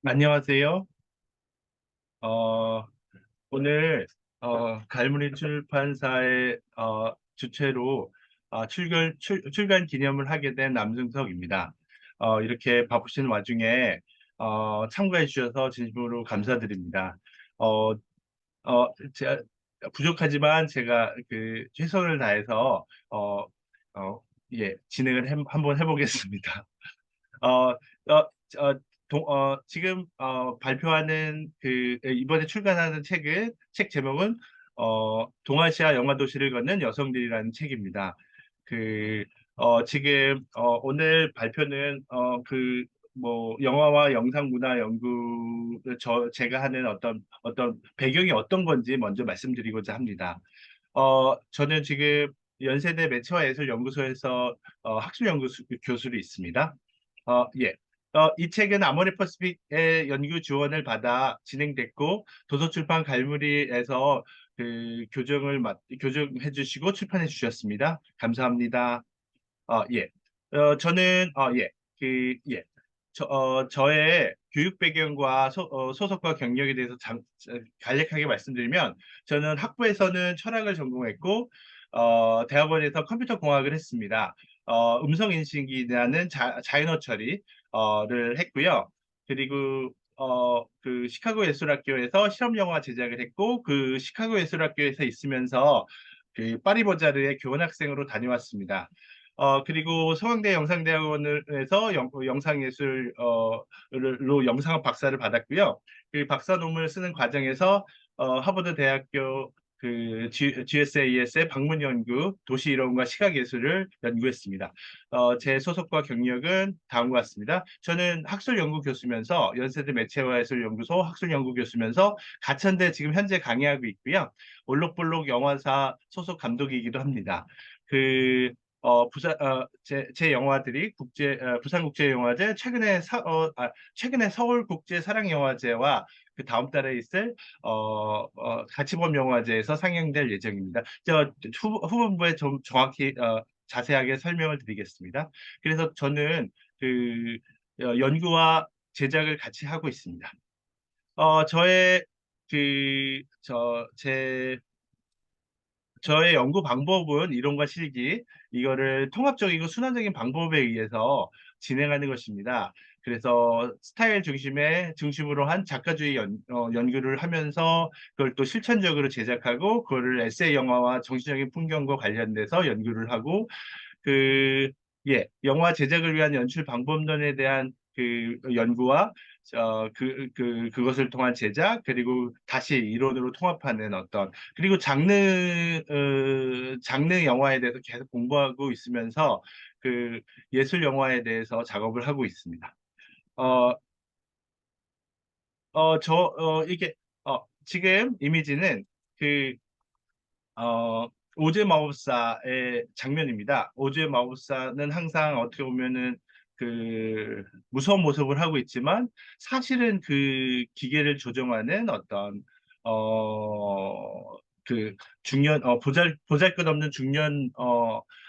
안녕하세요. 어, 오늘 갈무리 출판사의 주최로 출간 기념을 하게 된 남승석입니다. 이렇게 바쁘신 와중에 참가해 주셔서 진심으로 감사드립니다. 어, 제가 부족하지만 제가 그 최선을 다해서 진행을 한번 해보겠습니다. 어, 어, 지금 발표하는 이번에 출간하는 책 제목은 동아시아 영화 도시를 걷는 여성들이라는 책입니다. 그 지금 오늘 발표는 뭐 영화와 영상 문화 연구 제가 하는 어떤 배경이 어떤 건지 먼저 말씀드리고자 합니다. 저는 지금 연세대 매체와 예술 연구소에서 학술 연구 교수로 있습니다. 예. 이 책은 아모레 퍼시픽의 연구 지원을 받아 진행됐고 도서출판 갈무리에서 교정해 주시고 출판해 주셨습니다. 감사합니다. 예. 저는 예. 저의 교육 배경과 소속과 경력에 대해서 간략하게 말씀드리면 저는 학부에서는 철학을 전공했고 대학원에서 컴퓨터 공학을 했습니다. 음성인식이라는 자연어 처리를 했고요. 그리고 그 시카고 예술학교에서 실험 영화 제작을 했고 그 시카고 예술학교에서 있으면서 그 파리보자르의 교환학생으로 다녀왔습니다. 그리고 서강대 영상대학원에서 영상예술로 영상학 박사를 받았고요. 그 박사 논문을 쓰는 과정에서 하버드 대학교 GSAS의 방문 연구, 도시 이론과 시각 예술을 연구했습니다. 제 소속과 경력은 다음과 같습니다. 저는 학술 연구 교수면서 연세대 매체와 예술 연구소 학술 연구 교수면서 가천대 지금 현재 강의하고 있고요. 올록볼록 영화사 소속 감독이기도 합니다. 제 영화들이 부산국제영화제, 최근에 서울국제사랑영화제와 그 다음 달에 있을 가치범영화제에서 상영될 예정입니다. 후반부에 좀 정확히 자세하게 설명을 드리겠습니다. 그래서 저는 연구와 제작을 같이 하고 있습니다. 저의 저의 연구 방법은 이론과 실기, 이거를 통합적이고 순환적인 방법에 의해서 진행하는 것입니다. 그래서 스타일 중심으로 한 작가주의 연구를 하면서 그걸 또 실천적으로 제작하고 그거를 에세이 영화와 정신적인 풍경과 관련돼서 연구를 하고 영화 제작을 위한 연출 방법론에 대한 그 연구와 그것을 통한 제작, 그리고 다시 이론으로 통합하는 그리고 장르 영화에 대해서 계속 공부하고 있으면서 그 예술 영화에 대해서 작업을 하고 있습니다. 어, 이게, 지금 이미지는 그, 어, 오즈의 마법사의 장면입니다. 오즈의 마법사는 항상 어떻게 보면은 무서운 모습을 하고 있지만 사실은 그 기계를 조종하는 어, 보잘것없는 중년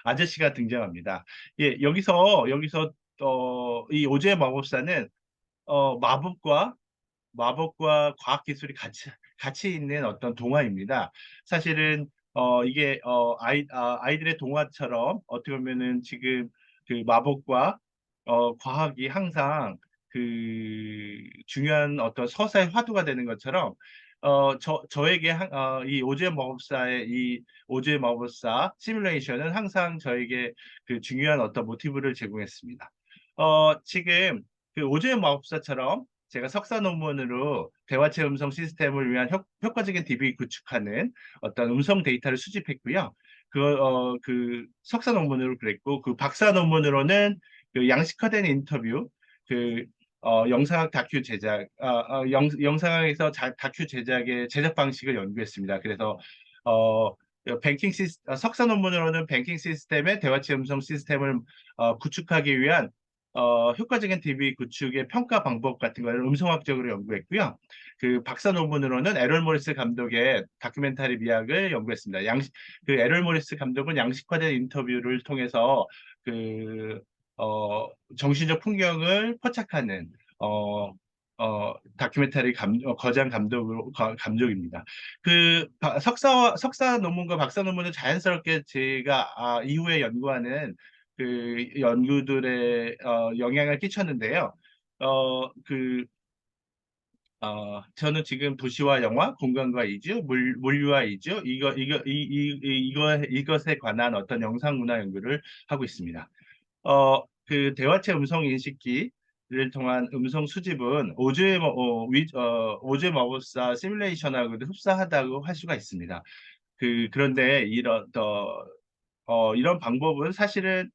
아저씨가 등장합니다. 예, 여기서 이 오즈의 마법사는 마법과 과학 기술이 같이 있는 어떤 동화입니다. 사실은 이게 아이들의 동화처럼 어떻게 보면은 지금 그 마법과 과학이 항상 중요한 어떤 서사의 화두가 되는 것처럼 저에게 이 오즈의 마법사 시뮬레이션은 항상 저에게 그 중요한 어떤 모티브를 제공했습니다. 지금 그 오즈의 마법사처럼 제가 석사 논문으로 대화체 음성 시스템을 위한 효과적인 DB 구축하는 어떤 음성 데이터를 수집했고요. 그 석사 논문으로 그랬고, 그 박사 논문으로는 그 양식화된 인터뷰, 영상학 다큐 제작, 영상학에서 다큐 제작의 제작 방식을 연구했습니다. 그래서, 석사 논문으로는 뱅킹 시스템의 대화체 음성 시스템을 구축하기 위한 효과적인 DB 구축의 평가 방법 같은 걸 음성학적으로 연구했고요. 그 박사 논문으로는 에럴 모리스 감독의 다큐멘터리 미학을 연구했습니다. 에럴 모리스 감독은 양식화된 인터뷰를 통해서 그, 정신적 풍경을 포착하는, 어, 다큐멘터리 거장 감독입니다. 석사 논문과 박사 논문을 자연스럽게 제가 이후에 연구하는 그 연구들의 영향을 끼쳤는데요. 그 저는 지금 도시와 영화, 공간과 이주, 물류와 이주, 이것에 관한 어떤 영상 문화 연구를 하고 있습니다. 그 대화체 음성 인식기를 통한 음성 수집은 오즈의 마법사 시뮬레이션하고도 흡사하다고 할 수가 있습니다. 그런데 이런 방법은 사실은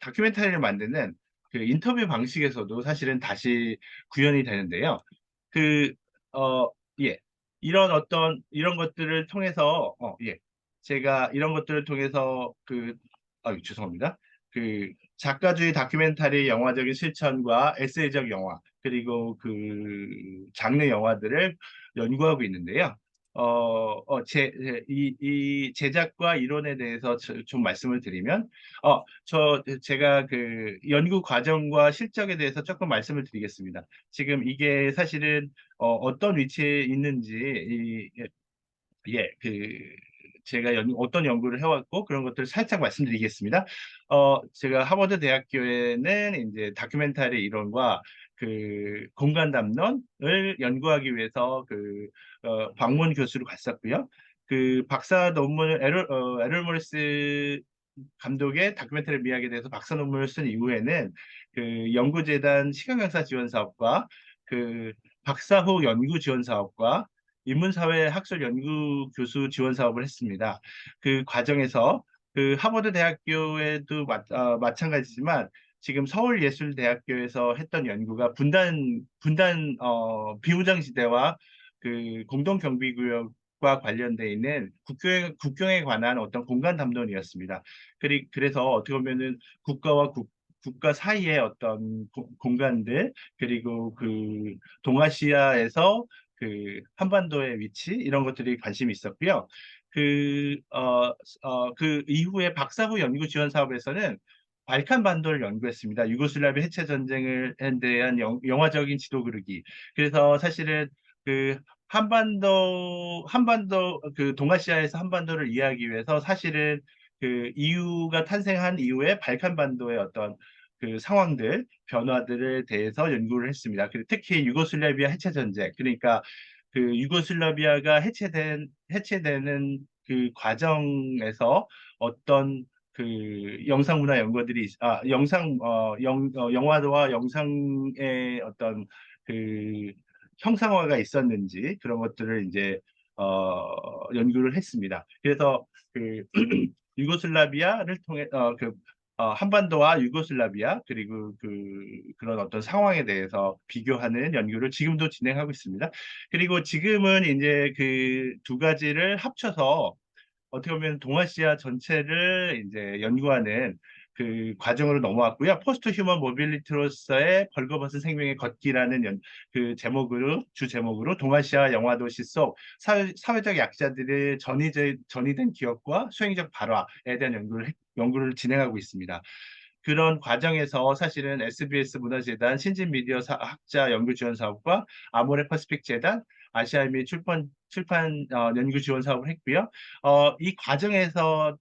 다큐멘터리를 만드는 그 인터뷰 방식에서도 사실은 다시 구현이 되는데요. 그, 어, 예. 이런 것들을 통해서, 예. 제가 이런 것들을 통해서 죄송합니다. 작가주의 다큐멘터리 영화적인 실천과 에세이적 영화, 그리고 장르 영화들을 연구하고 있는데요. 이 제작과 이론에 대해서 좀 말씀을 드리면, 제가 연구 과정과 실적에 대해서 조금 말씀을 드리겠습니다. 지금 이게 사실은 어떤 위치에 있는지 예, 제가 어떤 연구를 해왔고 그런 것들을 살짝 말씀드리겠습니다. 제가 하버드 대학교에는 이제 다큐멘터리 이론과 공간 담론을 연구하기 위해서 방문 교수로 갔었고요. 박사 논문을 에럴 모리스 감독의 다큐멘터리 미학에 대해서 박사 논문을 쓴 이후에는 연구재단 시간강사 지원 사업과 박사 후 연구 지원 사업과 인문사회 학술 연구 교수 지원 사업을 했습니다. 그 과정에서 하버드 대학교에도 마찬가지지만 지금 서울예술대학교에서 했던 연구가 분단 비무장 시대와 공동경비구역과 관련돼 있는 국경에 관한 어떤 공간 담론이었습니다. 그래서 어떻게 보면은 국가 사이의 어떤 공간들 그리고 동아시아에서 한반도의 위치 이런 것들이 관심이 있었고요. 그 이후에 박사 후 연구 지원 사업에서는 발칸 반도를 연구했습니다. 유고슬라비아 해체 전쟁에 대한 영화적인 지도 그리기. 그래서 사실은 한반도 동아시아에서 한반도를 이해하기 위해서 사실은 EU가 탄생한 이후에 발칸 반도의 어떤 상황들, 변화들에 대해서 연구를 했습니다. 특히 유고슬라비아 해체 전쟁, 그러니까 유고슬라비아가 해체되는 과정에서 어떤 영상 문화 연구들이 영화와 영상의 어떤 형상화가 있었는지 그런 것들을 이제 연구를 했습니다. 그래서 유고슬라비아를 통해 한반도와 유고슬라비아 그리고 그런 어떤 상황에 대해서 비교하는 연구를 지금도 진행하고 있습니다. 그리고 지금은 이제 두 가지를 합쳐서 어떻게 보면 동아시아 전체를 이제 연구하는 과정으로 넘어왔고요. 포스트 휴먼 모빌리티로서의 벌거벗은 생명의 걷기라는 주 제목으로 동아시아 영화도시 속 사회적 약자들의 전이된 기억과 수행적 발화에 대한 연구를 진행하고 있습니다. 그런 과정에서 사실은 SBS 문화재단 신진미디어 학자 연구 지원 사업과 아모레 퍼시픽 재단 아시아미 출판 연구 지원 사업을 했고요. 이 과정에서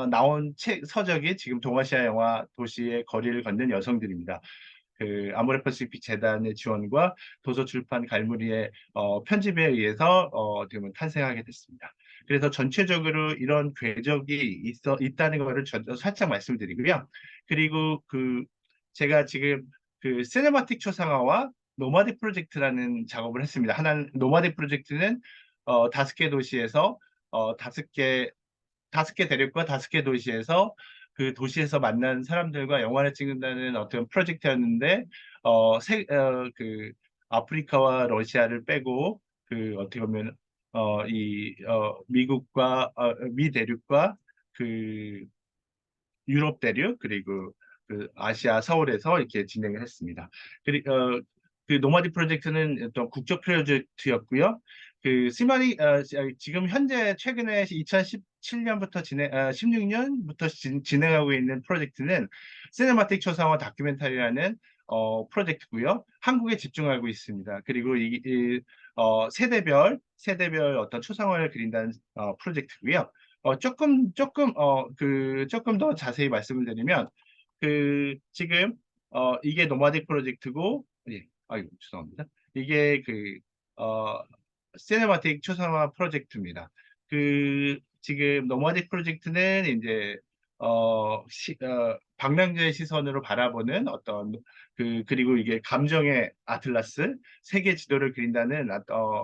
나온 서적이 지금 동아시아 영화 도시의 거리를 걷는 여성들입니다. 아모레 퍼시픽 재단의 지원과 도서출판 갈무리의 편집에 의해서 어떻게 보면 탄생하게 됐습니다. 그래서 전체적으로 이런 궤적이 있다는 것을 살짝 말씀드리고요. 그리고 제가 지금 시네마틱 초상화와 노마디 프로젝트라는 작업을 했습니다. 노마디 프로젝트는 5개 도시에서 5개 대륙과 5개 도시에서 도시에서 만난 사람들과 영화를 찍는다는 어떤 프로젝트였는데 아프리카와 러시아를 빼고 어떻게 보면 미국과 미 대륙과 유럽 대륙 그리고 아시아 서울에서 이렇게 진행을 했습니다. 노마디 프로젝트는 어떤 국적 프로젝트였고요. 지금 현재 최근에 17년부터 16년부터 진행하고 있는 프로젝트는 시네마틱 초상화 다큐멘터리라는 프로젝트고요. 한국에 집중하고 있습니다. 그리고 세대별 어떤 초상화를 그린다는 프로젝트고요. 조금 더 자세히 말씀을 드리면 지금 이게 노마딕 프로젝트고, 예, 아이고 죄송합니다. 이게 시네마틱 초상화 프로젝트입니다. 지금 노마딕 프로젝트는 이제 방랑자의 시선으로 바라보는 그리고 이게 감정의 아틀라스 세계 지도를 그린다는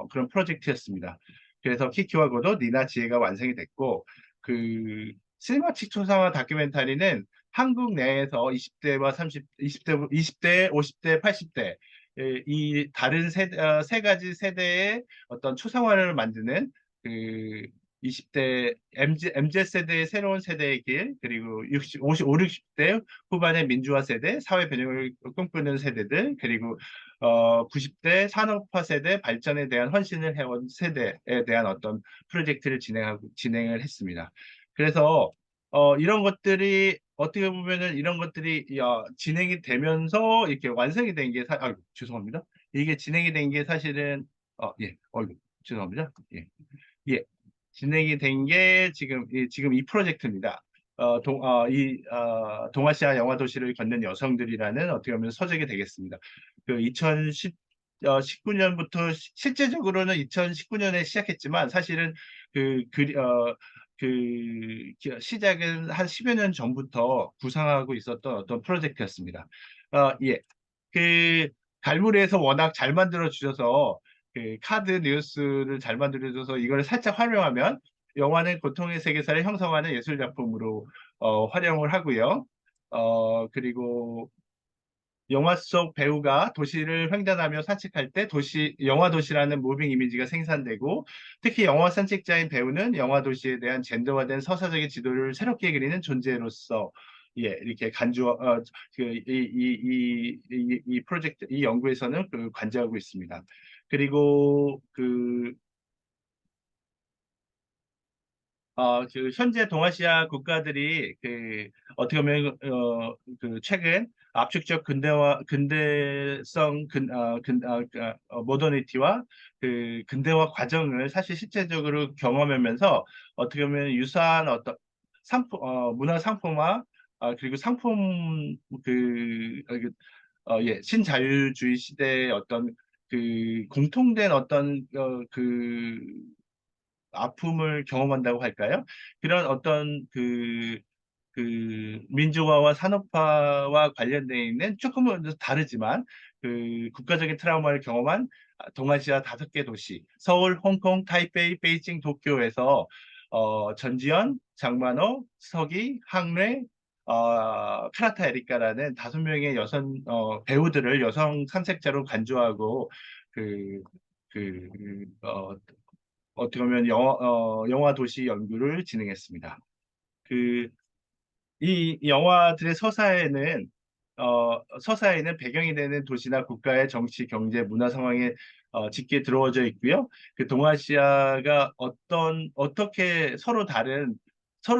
그런 프로젝트였습니다. 그래서 키키와 고도, 니나 지혜가 완성이 됐고, 시네마틱 초상화 다큐멘터리는 한국 내에서 20대와 20대, 50대, 80대 이 다른 세 가지 세대의 어떤 초상화를 만드는 그 20대 MZ 세대의 새로운 세대의 길, 그리고 60대 후반의 민주화 세대, 사회 변형을 꿈꾸는 세대들, 그리고 90대 산업화 세대 발전에 대한 헌신을 해온 세대에 대한 어떤 프로젝트를 진행을 했습니다. 그래서 이런 것들이 어떻게 보면은 이런 것들이 진행이 되면서 이렇게 완성이 된 게 죄송합니다. 이게 진행이 된 게 사실은 예, 죄송합니다. 예. 예, 진행이 된 게 지금 이 프로젝트입니다. 동아시아 영화 도시를 걷는 여성들이라는 어떻게 보면 서적이 되겠습니다. 2019년부터 실제적으로는 2019년에 시작했지만 사실은 그, 그, 어, 시작은 한 10여 년 전부터 구상하고 있었던 어떤 프로젝트였습니다. 예. 갈무리에서 워낙 잘 만들어 주셔서 카드 뉴스를 잘 만들어줘서 이걸 살짝 활용하면 영화는 고통의 세계사를 형성하는 예술 작품으로 활용을 하고요. 그리고 영화 속 배우가 도시를 횡단하며 산책할 때 영화 도시라는 무빙 이미지가 생산되고, 특히 영화 산책자인 배우는 영화 도시에 대한 젠더화된 서사적인 지도를 새롭게 그리는 존재로서 이렇게 이 프로젝트, 이 연구에서는 관여하고 있습니다. 그리고 현재 동아시아 국가들이 어떻게 보면 최근 압축적 근대성 모더니티와 근대화 과정을 사실 실제적으로 경험하면서 어떻게 보면 유사한 어떤 문화 상품화, 그리고 상품 신자유주의 시대의 어떤 공통된 어떤 아픔을 경험한다고 할까요? 그런 어떤 민주화와 산업화와 관련되어 있는 조금은 다르지만 국가적인 트라우마를 경험한 동아시아 5개 도시, 서울, 홍콩, 타이베이, 베이징, 도쿄에서 전지현, 장만호, 서기, 항래, 카라타 에리카라는 5명의 배우들을 여성 참석자로 간주하고 그, 그, 어, 어떻게 보면 영화 도시 연구를 진행했습니다. 그, 이 영화들의 서사에는 배경이 되는 도시나 국가의 정치, 경제, 문화 상황에 짙게 들어오져 있고요. 동아시아가 어떻게 서로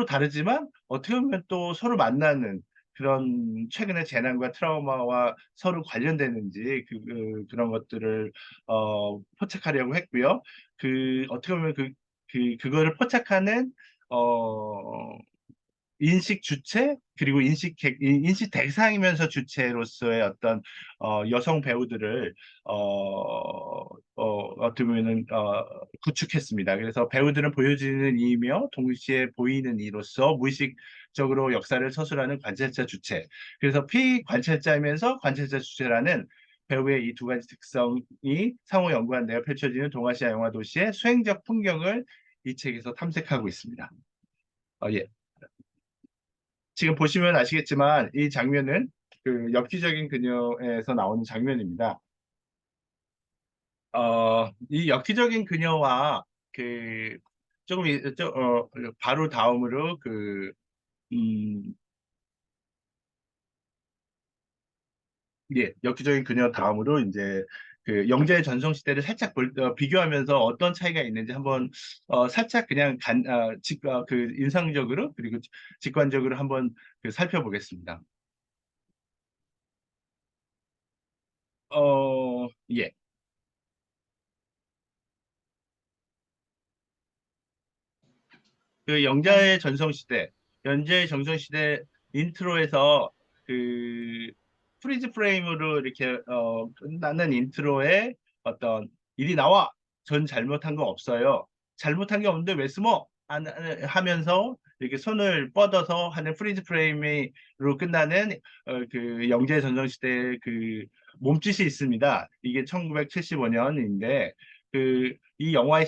다르지만 어떻게 보면 또 서로 만나는 그런 최근의 재난과 트라우마와 서로 관련되는지 그런 것들을 포착하려고 했고요. 어떻게 보면 그거를 포착하는 어, 인식 주체 그리고 인식 대상이면서 주체로서의 어떤 여성 배우들을 어떻게 보면은 구축했습니다. 그래서 배우들은 보여지는 이이며 동시에 보이는 이로서 무의식적으로 역사를 서술하는 관찰자 주체. 그래서 피관찰자이면서 관찰자 주체라는 배우의 이 2가지 특성이 상호 연관되어 펼쳐지는 동아시아 영화 도시의 수행적 풍경을 이 책에서 탐색하고 있습니다. 예. 지금 보시면 아시겠지만 이 장면은 엽기적인 그녀에서 나오는 장면입니다. 이 엽기적인 그녀와 그 조금 바로 다음으로 음, 예, 엽기적인 그녀 다음으로 이제 그 영재의 전성시대를 살짝 비교하면서 어떤 차이가 있는지 한번 살짝 그냥 그 인상적으로 그리고 직관적으로 한번 그 살펴보겠습니다. 예. 그 네. 영자의 전성시대, 연재의 전성시대 인트로에서 그 프리즈 프레임으로 이렇게 끝나는 인트로에 어떤 일이 나와 전 잘못한 거 없어요. 잘못한 게 없는데 왜 숨어? 하면서 이렇게 손을 뻗어서 하는 프리즈 프레임으로 끝나는 그 영재의 전성시대 그 몸짓이 있습니다. 이게 1975년인데 이 영화의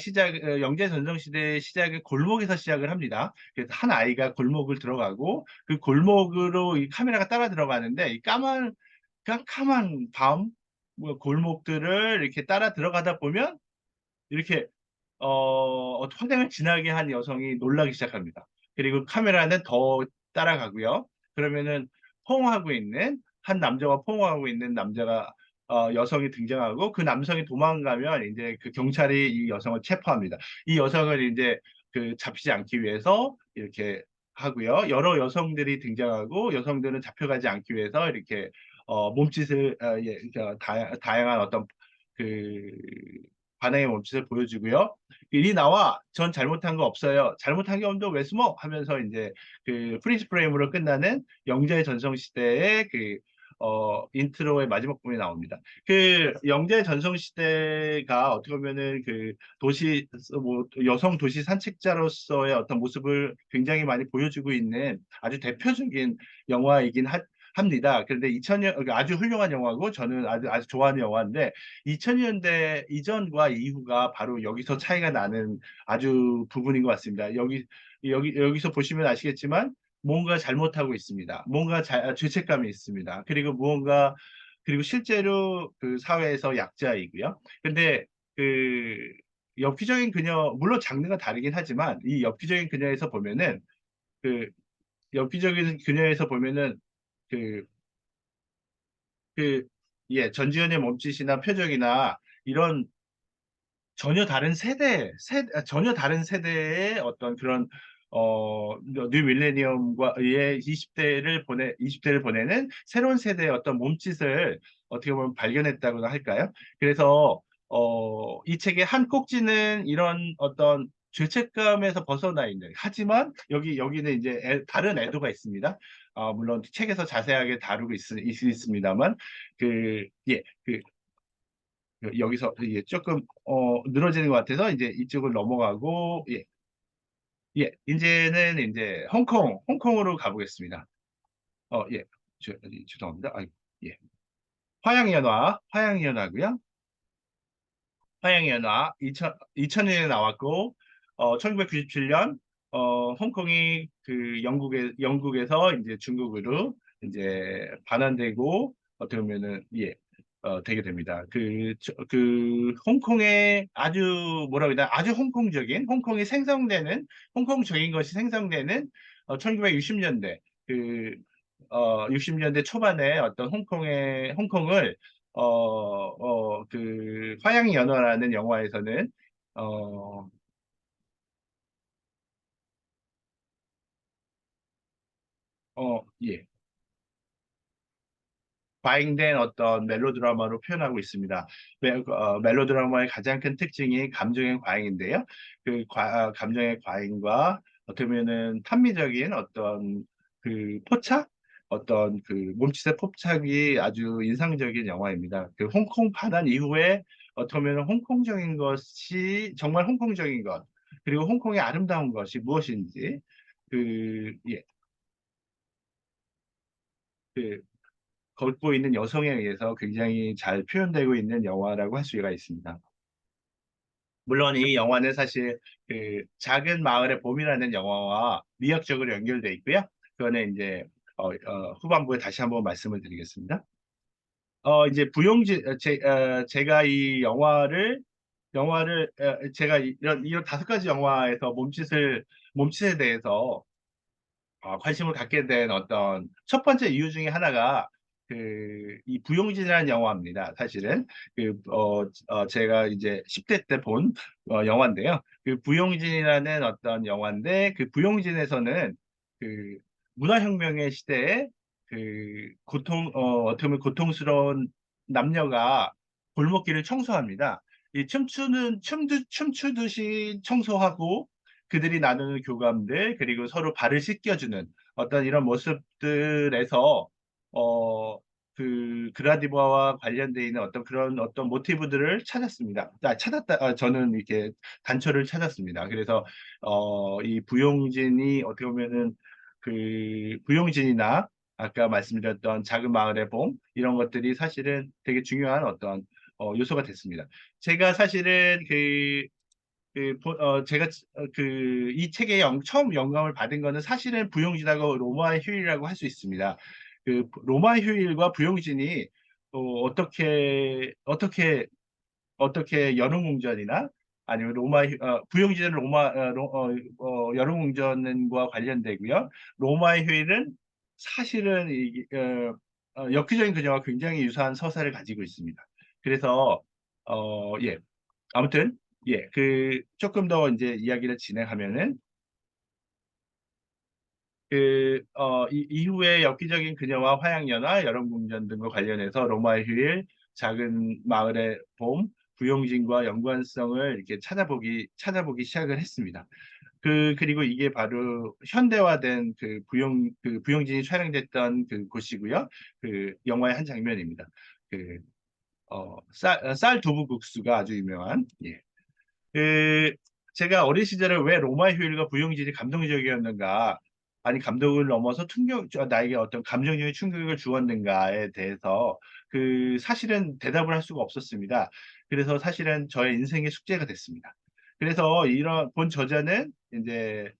영재 전성시대의 시작은 골목에서 시작을 합니다. 그래서 한 아이가 골목을 들어가고 그 골목으로 이 카메라가 따라 들어가는데 이 깜깜한 밤 골목들을 이렇게 따라 들어가다 보면 이렇게 화장을 진하게 한 여성이 놀라기 시작합니다. 그리고 카메라는 더 따라가고요. 그러면은 포옹하고 있는 한 남자와 포옹하고 있는 남자가 여성이 등장하고 그 남성이 도망가면 이제 그 경찰이 이 여성을 체포합니다. 이 여성을 이제 그 잡히지 않기 위해서 이렇게 하고요. 여러 여성들이 등장하고 여성들은 잡혀가지 않기 위해서 이렇게 몸짓을 예, 그러니까 다양한 어떤 그 반응의 몸짓을 보여주고요. 이리 나와. 전 잘못한 거 없어요. 잘못한 게 없는데 왜 숨어? 하면서 이제 그 프리즈 프레임으로 끝나는 영자의 전성시대의 인트로의 마지막 부분이 나옵니다. 그 영자의 전성시대가 어떻게 보면은 그 여성 도시 산책자로서의 어떤 모습을 굉장히 많이 보여주고 있는 아주 대표적인 영화이긴 합니다. 그런데 2000년 아주 훌륭한 영화고 저는 아주 좋아하는 영화인데 2000년대 이전과 이후가 바로 여기서 차이가 나는 아주 부분인 것 같습니다. 여기서 보시면 아시겠지만 뭔가 잘못하고 있습니다. 죄책감이 있습니다. 그리고 실제로 그 사회에서 약자이고요. 근데 그 엽기적인 그녀, 물론 장르가 다르긴 하지만 이 엽기적인 그녀에서 보면은 그 엽기적인 그녀에서 보면은 그 그, 예, 전지현의 몸짓이나 표정이나 이런 전혀 다른 세대의 어떤 그런, 뉴 밀레니엄과의 20대를 보내는 새로운 세대의 어떤 몸짓을 어떻게 보면 발견했다고나 할까요? 그래서, 이 책의 한 꼭지는 이런 어떤 죄책감에서 벗어나 있는, 하지만 여기는 이제 다른 애도가 있습니다. 물론 책에서 자세하게 다루고 있습니다만, 예, 여기서 예, 조금 늘어지는 것 같아서 이제 이쪽을 넘어가고 예, 예, 이제는 이제 홍콩으로 가보겠습니다. 예, 죄송합니다. 예, 화양연화고요. 화양연화 2000년에 나왔고 1997년 홍콩이 그 영국에서 이제 중국으로 이제 반환되고 어떻게 보면은 예 되게 됩니다. 홍콩의 아주 뭐라고 해야 되나 아주 홍콩적인 것이 생성되는 1960년대 그 60년대 초반에 어떤 홍콩을 화양이 연화라는 영화에서는, 어, 예, 과잉된 어떤 멜로드라마로 표현하고 있습니다. 멜로드라마의 가장 큰 특징이 감정의 과잉인데요. 감정의 과잉과 어떻게 보면은 탄미적인 어떤 포착? 어떤 몸짓의 포착이 아주 인상적인 영화입니다. 그 홍콩 반환 이후에 어떻게 보면 홍콩적인 것이 정말 홍콩적인 것, 그리고 홍콩의 아름다운 것이 무엇인지, 예, 그 걷고 있는 여성에 의해서 굉장히 잘 표현되고 있는 영화라고 할 수가 있습니다. 물론 이 영화는 사실 작은 마을의 봄이라는 영화와 미학적으로 연결돼 있고요. 그거는 이제 후반부에 다시 한번 말씀을 드리겠습니다. 이제 제가 이 제가 이런 다섯 가지 영화에서 몸짓에 대해서 관심을 갖게 된 어떤 첫 번째 이유 중에 하나가 이 부용진이라는 영화입니다. 사실은 제가 이제 10대 때 본 영화인데요. 그 부용진이라는 어떤 영화인데 그 부용진에서는 그 문화혁명의 시대에 어떻게 보면 고통스러운 남녀가 골목길을 청소합니다. 이 춤추듯이 청소하고 그들이 나누는 교감들 그리고 서로 발을 씻겨주는 어떤 이런 모습들에서 그라디보아와 관련되어 있는 어떤 그런 어떤 모티브들을 찾았습니다. 저는 이렇게 단초를 찾았습니다. 그래서 이 부용진이 어떻게 보면은 부용진이나 아까 말씀드렸던 작은 마을의 봄 이런 것들이 사실은 되게 중요한 어떤 요소가 됐습니다. 제가 사실은 제가 이 책에 처음 영감을 받은 거는 사실은 부용진하고 로마의 휴일이라고 할 수 있습니다. 로마의 휴일과 부용진이 어떻게 여름궁전이나 아니면 부용진은 여름궁전과 관련되고요. 로마의 휴일은 사실은 엽기적인 그녀와 굉장히 유사한 서사를 가지고 있습니다. 그래서 예, 아무튼 예, 조금 더 이제 이야기를 진행하면은 이후에 엽기적인 그녀와 화양연화, 여름궁전 등과 관련해서 로마의 휴일, 작은 마을의 봄, 부용진과 연관성을 이렇게 찾아보기 시작을 했습니다. 그리고 이게 바로 현대화된 부용진이 촬영됐던 곳이고요. 영화의 한 장면입니다. 쌀 두부국수가 아주 유명한, 예. 그 제가 어린 시절에 왜 로마의 휴일과 부용진이 감동적이었는가, 아니 감동을 넘어서 나에게 어떤 감정적인 충격을 주었는가에 대해서 사실은 대답을 할 수가 없었습니다. 그래서 사실은 저의 인생의 숙제가 됐습니다. 그래서 이런 본 저자는 이제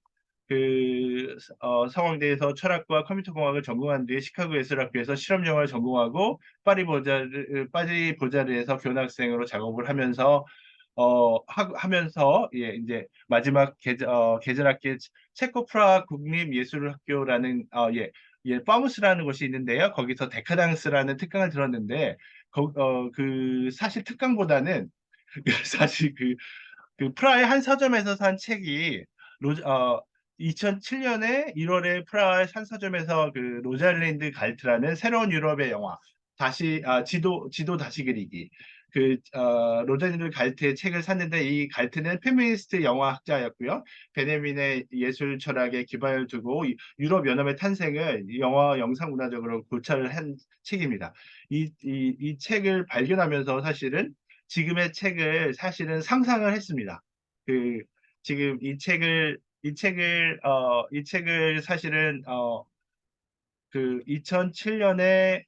서강대에서 철학과 컴퓨터 공학을 전공한 뒤에 시카고 예술학교에서 실험 영화를 전공하고 파리 보자르에서 교환학생으로 작업을 하면서 예 이제 마지막 계절학기 체코 프라하 국립예술학교라는 파무스라는 곳이 있는데요. 거기서 데카당스라는 특강을 들었는데 사실 특강보다는 사실 프라하의 한 서점에서 산 책이 로, 어, 2007년에 1월에 프라하의 한 서점에서 로잘린드 갈트라는 새로운 유럽의 영화 지도 다시 그리기 로잘린드 갈트의 책을 샀는데 이 갈트는 페미니스트 영화학자였고요. 베냐민의 예술 철학에 기반을 두고 유럽 연합의 탄생을 영화 영상 문화적으로 고찰을 한 책입니다. 이 책을 발견하면서 사실은 지금의 책을 사실은 상상을 했습니다. 그 지금 이 책을 사실은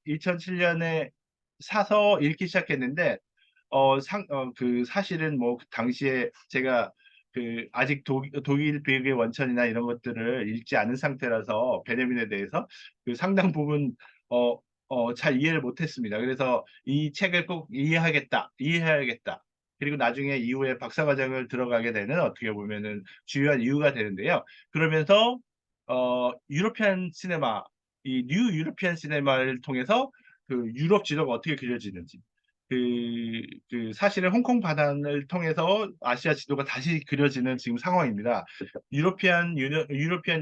2007년에 사서 읽기 시작했는데 사실은 뭐 당시에 제가 아직 독일 비극의 원천이나 이런 것들을 읽지 않은 상태라서 베냐민에 대해서 상당 부분 어, 잘 이해를 못했습니다. 그래서 이 책을 꼭 이해해야겠다. 그리고 나중에 이후에 박사과정을 들어가게 되는 어떻게 보면은 주요한 이유가 되는데요. 그러면서 유로피안 시네마, 이 뉴 유로피안 시네마를 통해서 유럽 지도가 어떻게 그려지는지, 사실은 홍콩 바다를 통해서 아시아 지도가 다시 그려지는 지금 상황입니다. 유로피안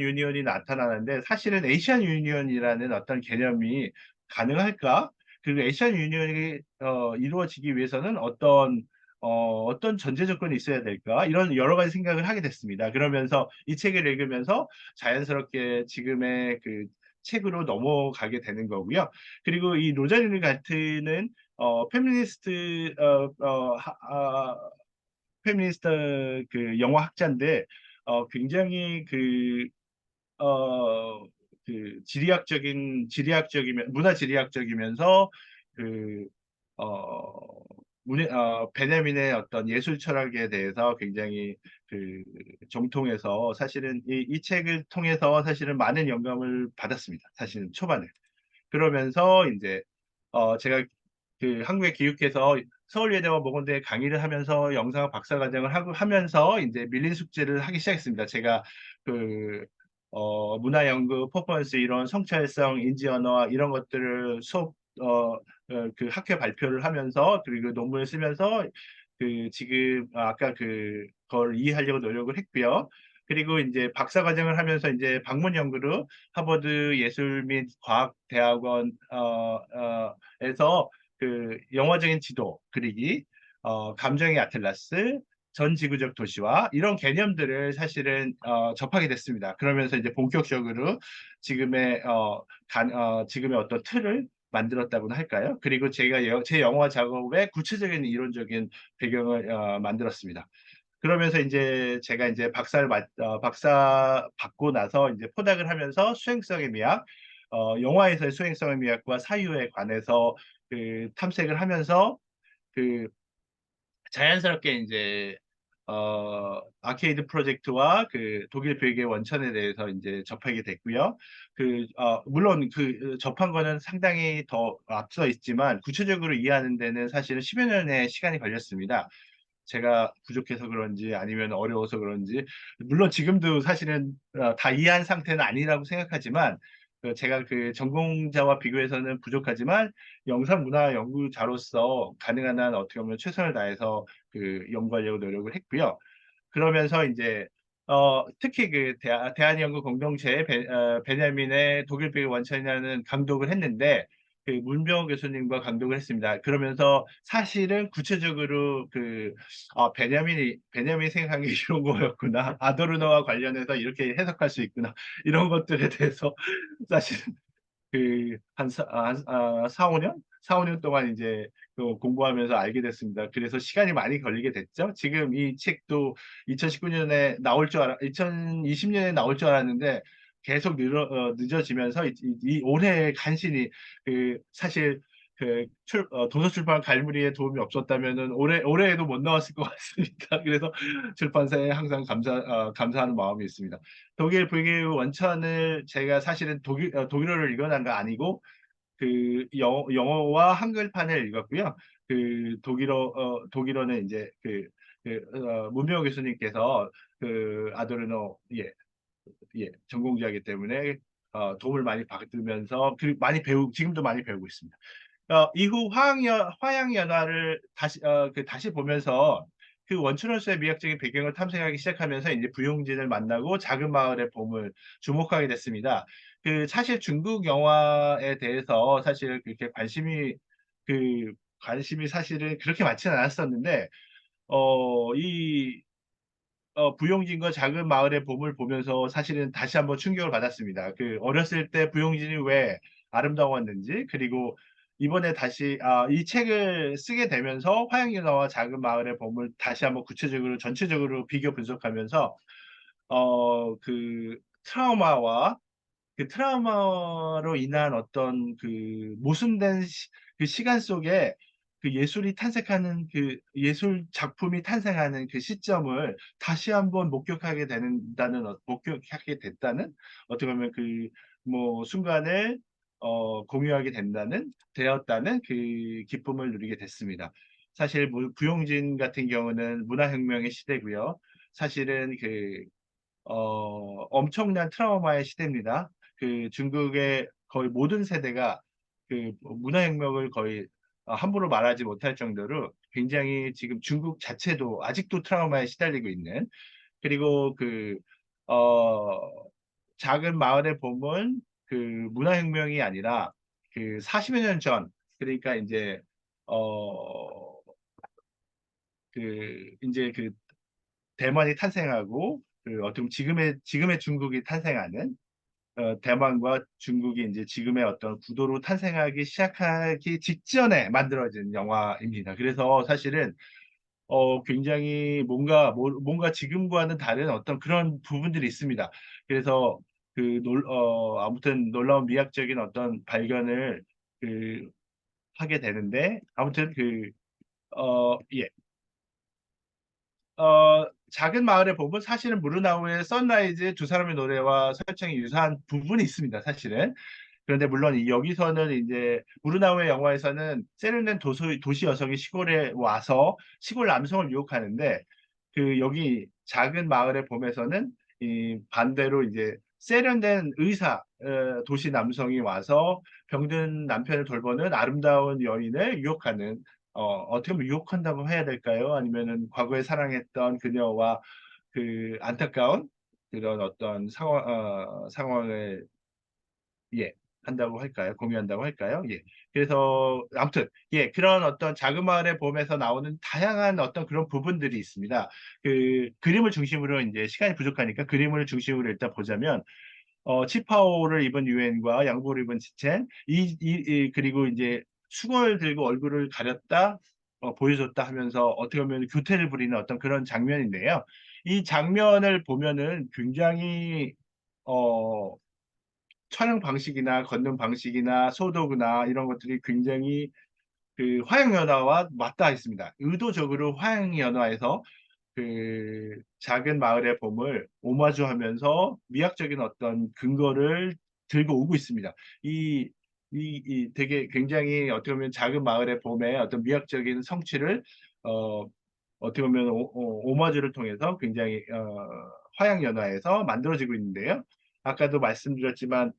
유니언이 나타나는데 사실은 에이시안 유니언이라는 어떤 개념이 가능할까? 그리고 에이시안 유니언이 이루어지기 위해서는 어떤 전제 조건이 있어야 될까? 이런 여러 가지 생각을 하게 됐습니다. 그러면서 이 책을 읽으면서 자연스럽게 지금의 책으로 넘어가게 되는 거고요. 그리고 이 로자리누 갈트는 페미니스트 영화 학자인데 굉장히 어, 문화 지리학적이면서 그, 어, 베냐민의 어떤 예술 철학에 대해서 굉장히 정통해서 사실은 이 책을 통해서 사실은 많은 영감을 받았습니다. 사실은 초반에. 그러면서 이제 제가 한국에 귀국해서 서울예대와 모건대에 강의를 하면서 영상학 박사과정을 하면서 이제 밀린 숙제를 하기 시작했습니다. 제가 문화연구, 퍼포먼스 이론, 성찰성, 인지언어 이런 것들을 그 학회 발표를 하면서 그리고 논문을 쓰면서 그 지금 아까 그걸 이해하려고 노력을 했고요. 그리고 이제 박사 과정을 하면서 이제 방문 연구로 하버드 예술 및 과학 대학원 에서 그 영화적인 지도 그리기, 감정의 아틀라스, 전 지구적 도시화 이런 개념들을 사실은 접하게 됐습니다. 그러면서 이제 본격적으로 지금의 지금의 어떤 틀을 만들었다고나 할까요? 그리고 제 영화 작업에 구체적인 이론적인 배경을 만들었습니다. 그러면서 이제 제가 이제 박사 받고 나서 이제 포닥을 하면서 수행성의 미학, 영화에서의 수행성의 미학과 사유에 관해서 그 탐색을 하면서 그 자연스럽게 이제 아케이드 프로젝트와 그 독일 벨기에 원천에 대해서 이제 접하게 됐고요. 물론 접한 거는 상당히 더 앞서 있지만 구체적으로 이해하는 데는 사실은 10여 년의 시간이 걸렸습니다. 제가 부족해서 그런지 아니면 어려워서 그런지 물론 지금도 사실은 다 이해한 상태는 아니라고 생각하지만 제가 그 전공자와 비교해서는 부족하지만 영상문화 연구자로서 가능한 한 어떻게 보면 최선을 다해서 연구하려고 노력을 했고요. 그러면서 이제 특히 대한연구 공동체에 베냐민의 독일배의 원천이라는 강독을 했는데 문병호 교수님과 강독을 했습니다. 그러면서 사실은 구체적으로 베냐민이 생각한 게 이런 거였구나. 아도르노와 관련해서 이렇게 해석할 수 있구나. 이런 것들에 대해서 사실 한 4, 5년? 4, 5년 동안 이제 공부하면서 알게 됐습니다. 그래서 시간이 많이 걸리게 됐죠. 지금 이 책도 2019년에 나올 줄 2020년에 나올 줄 알았는데 계속 늦어지면서 이 올해 간신히 사실 도서출판 갈무리에 도움이 없었다면은 올해에도 못 나왔을 것 같습니다. 그래서 출판사에 항상 감사하는 마음이 있습니다. 독일 불교 원천을 제가 사실은 독일어를 읽어난 거 아니고 영어와 한글판을 읽었고요. 독일어는 이제 문명호 교수님께서 아도르노 전공자이기 때문에 도움을 많이 받으면서 지금도 많이 배우고 있습니다. 이후 화양연화를 다시 보면서 그 원천으로서의 미학적인 배경을 탐색하기 시작하면서 이제 부용진을 만나고 작은 마을의 봄을 주목하게 됐습니다. 사실 중국 영화에 대해서 사실 그렇게 관심이 사실은 그렇게 많지는 않았었는데, 이 부용진과 작은 마을의 봄을 보면서 사실은 다시 한번 충격을 받았습니다. 어렸을 때 부용진이 왜 아름다웠는지, 그리고 이번에 다시 이 책을 쓰게 되면서 화양연화와 작은 마을의 봄을 다시 한번 구체적으로 전체적으로 비교 분석하면서 트라우마와 그 트라우마로 인한 어떤 모순된 시간 속에 예술이 탄생하는 예술 작품이 탄생하는 시점을 다시 한번 목격하게 됐다는 어떻게 보면 뭐 순간을 공유하게 되었다는 기쁨을 누리게 됐습니다. 사실 부용진 같은 경우는 문화혁명의 시대고요. 사실은 엄청난 트라우마의 시대입니다. 중국의 거의 모든 세대가 문화혁명을 거의 함부로 말하지 못할 정도로 굉장히 지금 중국 자체도 아직도 트라우마에 시달리고 있는 그리고 어, 작은 마을의 봄은 문화혁명이 아니라 40여 년 전, 그러니까 이제 어, 이제 대만이 탄생하고 어떤 지금의 중국이 탄생하는 대만과 중국이 이제 지금의 어떤 구도로 탄생하기 시작하기 직전에 만들어진 영화입니다. 그래서 사실은 굉장히 뭔가 지금과는 다른 어떤 그런 부분들이 있습니다. 그래서 아무튼 놀라운 미학적인 어떤 발견을 그, 하게 되는데 아무튼 예. 작은 마을의 봄은 사실은 무르나우의 선라이즈 두 사람의 노래와 설정이 유사한 부분이 있습니다. 사실은. 그런데 물론 여기서는 이제 무르나우의 영화에서는 세련된 도시 여성이 시골에 와서 시골 남성을 유혹하는데 여기 작은 마을의 봄에서는 이 반대로 이제 세련된 의사, 도시 남성이 와서 병든 남편을 돌보는 아름다운 여인을 유혹하는, 어떻게 보면 유혹한다고 해야 될까요? 아니면은 과거에 사랑했던 그녀와 그 안타까운 그런 어떤 상황을, 예, 한다고 할까요? 공유한다고 할까요? 예. 그래서 아무튼 예, 그런 어떤 자그마을의 봄에서 나오는 다양한 어떤 그런 부분들이 있습니다. 그 그림을 중심으로 이제 시간이 부족하니까 그림을 중심으로 일단 보자면 치파오를 입은 유엔과 양복을 입은 지첸, 그리고 이제 수건을 들고 얼굴을 가렸다, 보여줬다 하면서 어떻게 보면 교태를 부리는 어떤 그런 장면인데요. 이 장면을 보면은 굉장히 어, 촬영 방식이나 걷는 방식이나 소도구나 이런 것들이 굉장히 그 화양연화와 맞닿아 있습니다. 의도적으로 화양연화에서 그 작은 마을의 봄을 오마주하면서 미학적인 어떤 근거를 들고 오고 있습니다. 이, 이 되게 굉장히 어떻게 보면 작은 마을의 봄의 어떤 미학적인 성취를 어, 어떻게 보면 오마주를 통해서 굉장히 화양연화에서 만들어지고 있는데요. 아까도 말씀드렸지만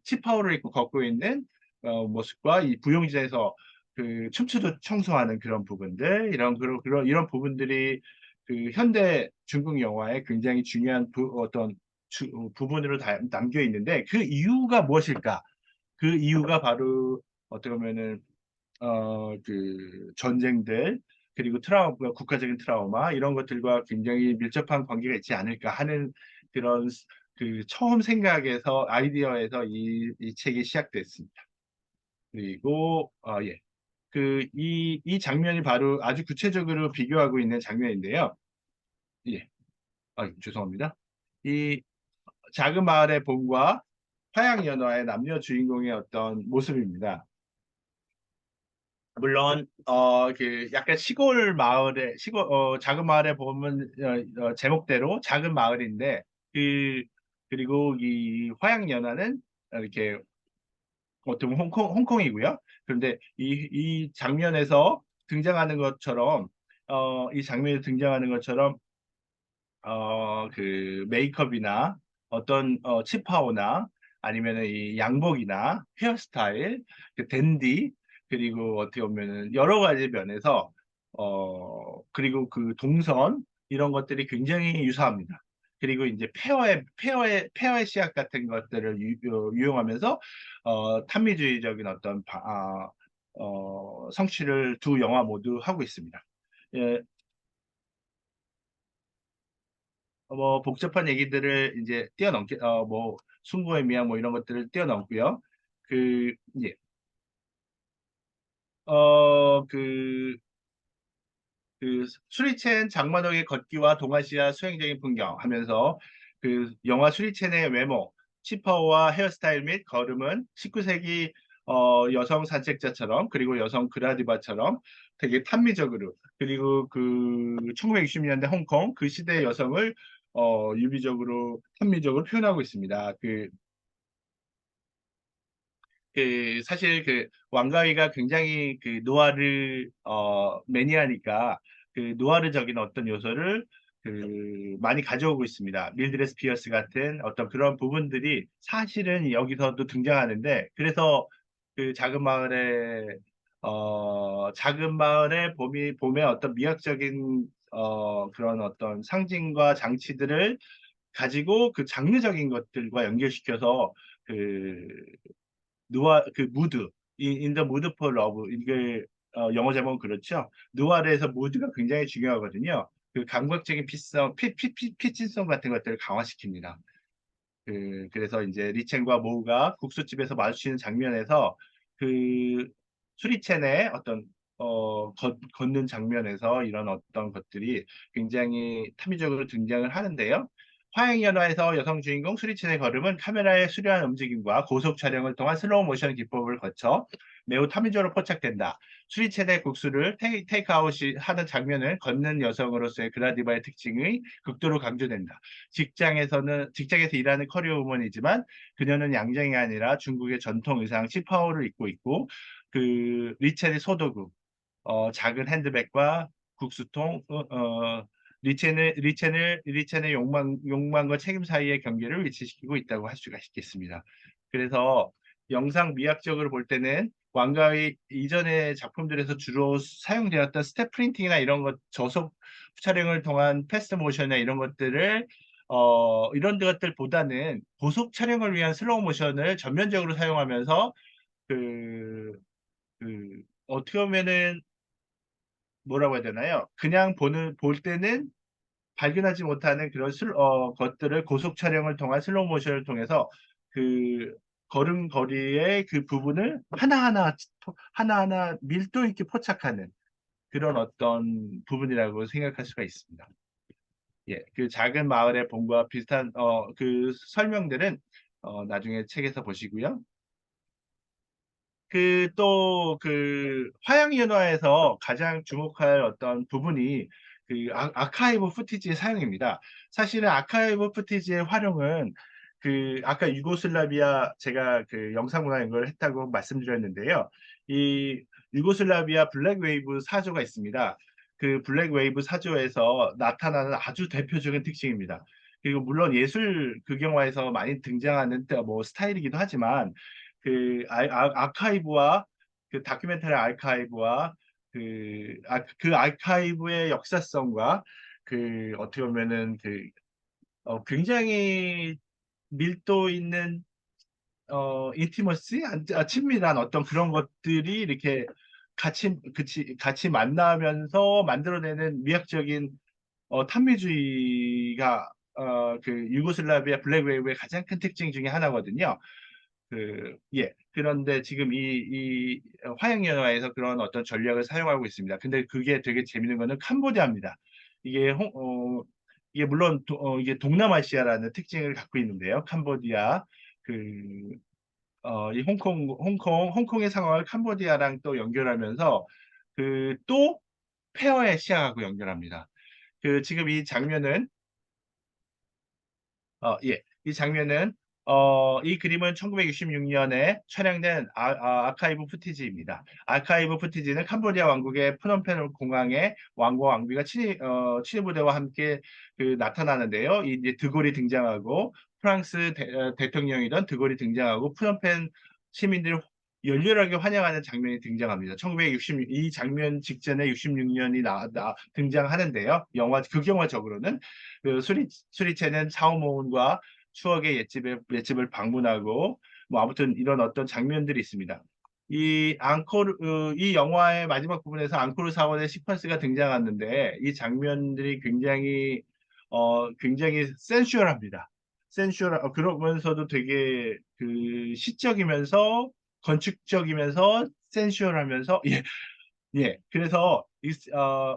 치파오를 입고 걷고 있는 모습과 이 부용지에서 그 춤추듯 청소하는 그런 부분들 이런 부분들이 그 현대 중국 영화의 굉장히 중요한 부분으로 남겨 있는데 그 이유가 무엇일까? 그 이유가 바로 어떻게 보면은 그 전쟁들 그리고 국가적인 트라우마 이런 것들과 굉장히 밀접한 관계가 있지 않을까 하는 그런 그 처음 생각에서 아이디어에서 이 책이 시작됐습니다. 그리고 예. 이 장면이 바로 아주 구체적으로 비교하고 있는 장면인데요. 예. 죄송합니다. 이 작은 마을의 봄과 화양연화의 남녀 주인공의 어떤 모습입니다. 물론 그 약간 작은 마을에 보면 제목대로 작은 마을인데 그 그리고 이 화양연화는 이렇게 어떻게 보면 홍콩이고요. 그런데 이 장면에서 등장하는 것처럼 이 장면에 등장하는 것처럼 그 메이크업이나 어떤 치파오나 아니면은 이 양복이나 헤어스타일, 그 댄디 그리고 어떻게 보면은 여러 가지 면에서 그리고 그 동선 이런 것들이 굉장히 유사합니다. 그리고 이제 페어의 씨앗 같은 것들을 유용하면서 탄미주의적인 어떤 성취를 두 영화 모두 하고 있습니다. 예, 뭐 복잡한 얘기들을 이제 뭐 숭고의 미학 뭐 이런 것들을 뛰어넘고요. 그 예. 그 수리첸 장만옥의 걷기와 동아시아 수행적인 풍경 하면서 그 영화 수리첸의 외모, 치파오와 헤어스타일 및 걸음은 19세기 여성 산책자처럼 그리고 여성 그라디바처럼 되게 탄미적으로 그리고 그 1960년대 홍콩 그 시대 여성을 유비적으로 탄미적으로 표현하고 있습니다. 사실 그 왕가위가 굉장히 그 노아르 매니아니까 그 노아르적인 어떤 요소를 그 많이 가져오고 있습니다. 밀드레스 피어스 같은 어떤 그런 부분들이 사실은 여기서도 등장하는데 그래서 그 작은 마을의 봄의 어떤 미학적인 그런 어떤 상징과 장치들을 가지고 그 장르적인 것들과 연결시켜서 그 그 무드, in the mood for love 이게 영어 제목은 그렇죠. 누아르에서 무드가 굉장히 중요하거든요. 그 감각적인 피치성 같은 것들을 강화시킵니다. 그래서 이제 리첸과 모우가 국수집에서 마주치는 장면에서 그 수리첸의 어떤 걷는 장면에서 이런 어떤 것들이 굉장히 타미적으로 등장을 하는데요. 화양연화에서 여성 주인공 수리첸의 걸음은 카메라의 수려한 움직임과 고속 촬영을 통한 슬로우 모션 기법을 거쳐 매우 타미적으로 포착된다. 수리첸의 국수를 테이크아웃 하는 장면은 걷는 여성으로서의 그라디바의 특징이 극도로 강조된다. 직장에서 일하는 커리어 우먼이지만 그녀는 양정이 아니라 중국의 전통 의상 치파오를 입고 있고 그 리첼의 소도구 작은 핸드백과 국수통 리첸의 욕망과 책임 사이의 경계를 위치시키고 있다고 할 수가 있겠습니다. 그래서 영상 미학적으로 볼 때는 왕가의 이전의 작품들에서 주로 사용되었던 스텝 프린팅이나 이런 것, 저속 촬영을 통한 패스트 모션이나 이런 것들을 이런 것들보다는 고속 촬영을 위한 슬로우 모션을 전면적으로 사용하면서 그, 어떻게 보면은 뭐라고 해야 되나요? 그냥 볼 때는 발견하지 못하는 그런 것들을 고속 촬영을 통한 슬로우 모션을 통해서 그 걸음걸이의 그 부분을 하나하나 밀도 있게 포착하는 그런 어떤 부분이라고 생각할 수가 있습니다. 예, 그 작은 마을의 봄과 비슷한 그 설명들은 나중에 책에서 보시고요. 또 화양연화에서 가장 주목할 어떤 부분이 아카이브 푸티지의 사용입니다. 사실은 아카이브 푸티지의 활용은 아까 유고슬라비아 제가 그 영상문화 연구를 했다고 말씀드렸는데요. 이 유고슬라비아 블랙 웨이브 사조가 있습니다. 그 블랙 웨이브 사조에서 나타나는 아주 대표적인 특징입니다. 그리고 물론 예술 극영화에서 많이 등장하는 뭐 스타일이기도 하지만 아카이브와 그 다큐멘터리 아카이브와 그 아카이브의 역사성과 어떻게 보면은 굉장히 밀도 있는 인티머시, 친밀한 어떤 그런 것들이 이렇게 같이 만나면서 만들어내는 미학적인 탄미주의가 유고슬라비아 블랙웨이브의 가장 큰 특징 중에 하나거든요. 예. 그런데 지금 이 화양연화에서 그런 어떤 전략을 사용하고 있습니다. 근데 그게 되게 재밌는 거는 캄보디아입니다. 이게 이게 물론 이게 동남아시아라는 특징을 갖고 있는데요. 캄보디아 이 홍콩의 상황을 캄보디아랑 또 연결하면서 또 폐허의 시작하고 연결합니다. 지금 이 장면은 예. 이 장면은 이 그림은 1966년에 촬영된 아카이브 푸티지입니다. 아카이브 푸티지는 캄보디아 왕국의 프놈펜 공항에 왕과 왕비가 친위부대와 함께 나타나는데요. 이제 드골이 등장하고 프랑스 대통령이던 드골이 등장하고 프놈펜 시민들이 열렬하게 환영하는 장면이 등장합니다. 이 장면 직전에 66년이 등장하는데요. 극영화적으로는 수리체는 차오모운과 추억의 옛집을 방문하고 뭐 아무튼 이런 어떤 장면들이 있습니다. 이 영화의 마지막 부분에서 앙코르 사원의 시퀀스가 등장하는데 이 장면들이 굉장히 센슈얼합니다. 그러면서도 되게 시적이면서 건축적이면서 센슈얼하면서 예, 그래서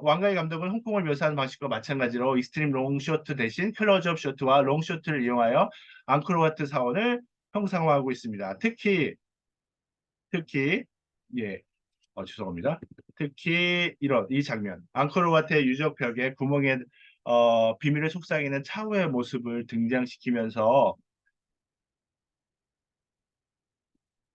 왕가의 감독은 홍콩을 묘사하는 방식과 마찬가지로 익스트림 롱쇼트 대신 클로즈업 쇼트와 롱쇼트를 이용하여 앙코르와트 사원을 형상화하고 있습니다. 특히 예, 죄송합니다. 특히 이 장면, 앙코르와트의 유적 벽에 구멍에 비밀을 속삭이는 차후의 모습을 등장시키면서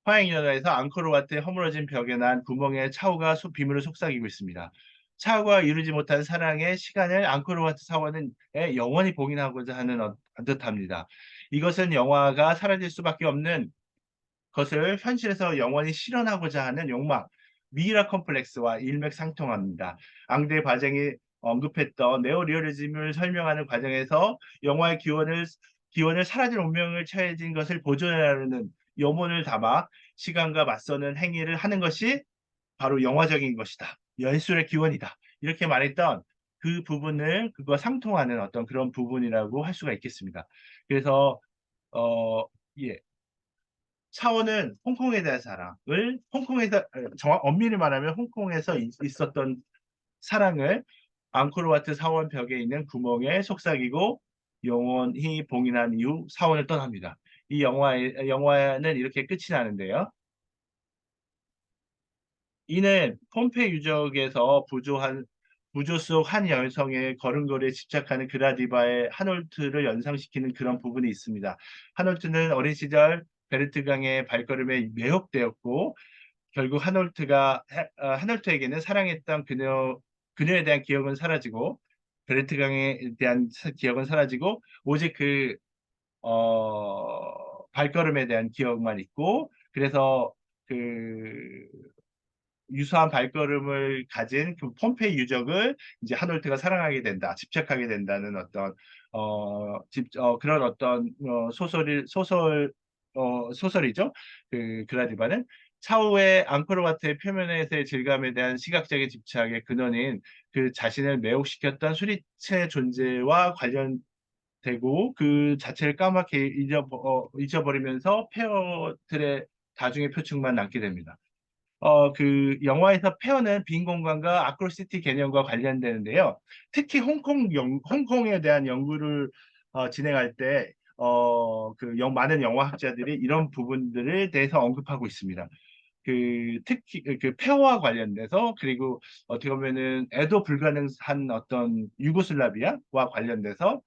화양연화에서 앙코르와트의 허물어진 벽에 난 구멍에 차오가 비밀을 속삭이고 있습니다. 차오가 이루지 못한 사랑의 시간을 앙코르와트 사원은 영원히 봉인하고자 하는 듯합니다. 이것은 영화가 사라질 수밖에 없는 것을 현실에서 영원히 실현하고자 하는 욕망, 미이라 컴플렉스와 일맥상통합니다. 앙드레 바쟁이 언급했던 네오리얼리즘을 설명하는 과정에서 영화의 기원을 사라질 운명을 처해진 것을 보존하려는 염원을 담아 시간과 맞서는 행위를 하는 것이 바로 영화적인 것이다. 예술의 기원이다. 이렇게 말했던 그 부분을 그거 상통하는 어떤 그런 부분이라고 할 수가 있겠습니다. 그래서 어, 예. 차오는 홍콩에 대한 사랑을 엄밀히 말하면 홍콩에서 있었던 사랑을 앙코르와트 사원 벽에 있는 구멍에 속삭이고 영원히 봉인한 이후 사원을 떠납니다. 이 영화는 이렇게 끝이 나는데요. 이는 폼페이 유적에서 부조 속 한 여성의 걸음걸이에 집착하는 그라디바의 하놀트를 연상시키는 그런 부분이 있습니다. 하놀트는 어린 시절 베르트강의 발걸음에 매혹되었고 결국 하놀트에게는 사랑했던 그녀에 대한 기억은 사라지고 베르트강에 대한 기억은 사라지고 오직 발걸음에 대한 기억만 있고, 그래서 그 유사한 발걸음을 가진 그 폼페이 유적을 이제 하놀트가 사랑하게 된다, 집착하게 된다는 어떤 그런 어떤 소설이죠. 그 그라디바는 차후에 앙코르와트의 표면에서의 질감에 대한 시각적인 집착의 근원인 그 자신을 매혹시켰던 수리체 존재와 관련되고 그 자체를 까맣게 잊어버리면서 페어틀의 다중의 표층만 남게 됩니다. 그 영화에서 페어는 빈 공간과 아크로시티 개념과 관련되는데요. 특히 홍콩에 대한 연구를 진행할 때, 많은 영화학자들이 이런 부분들에 대해서 언급하고 있습니다. 특히 그 페어와 관련돼서, 그리고 어떻게 보면은 애도 불가능한 어떤 유고슬라비아와 관련돼서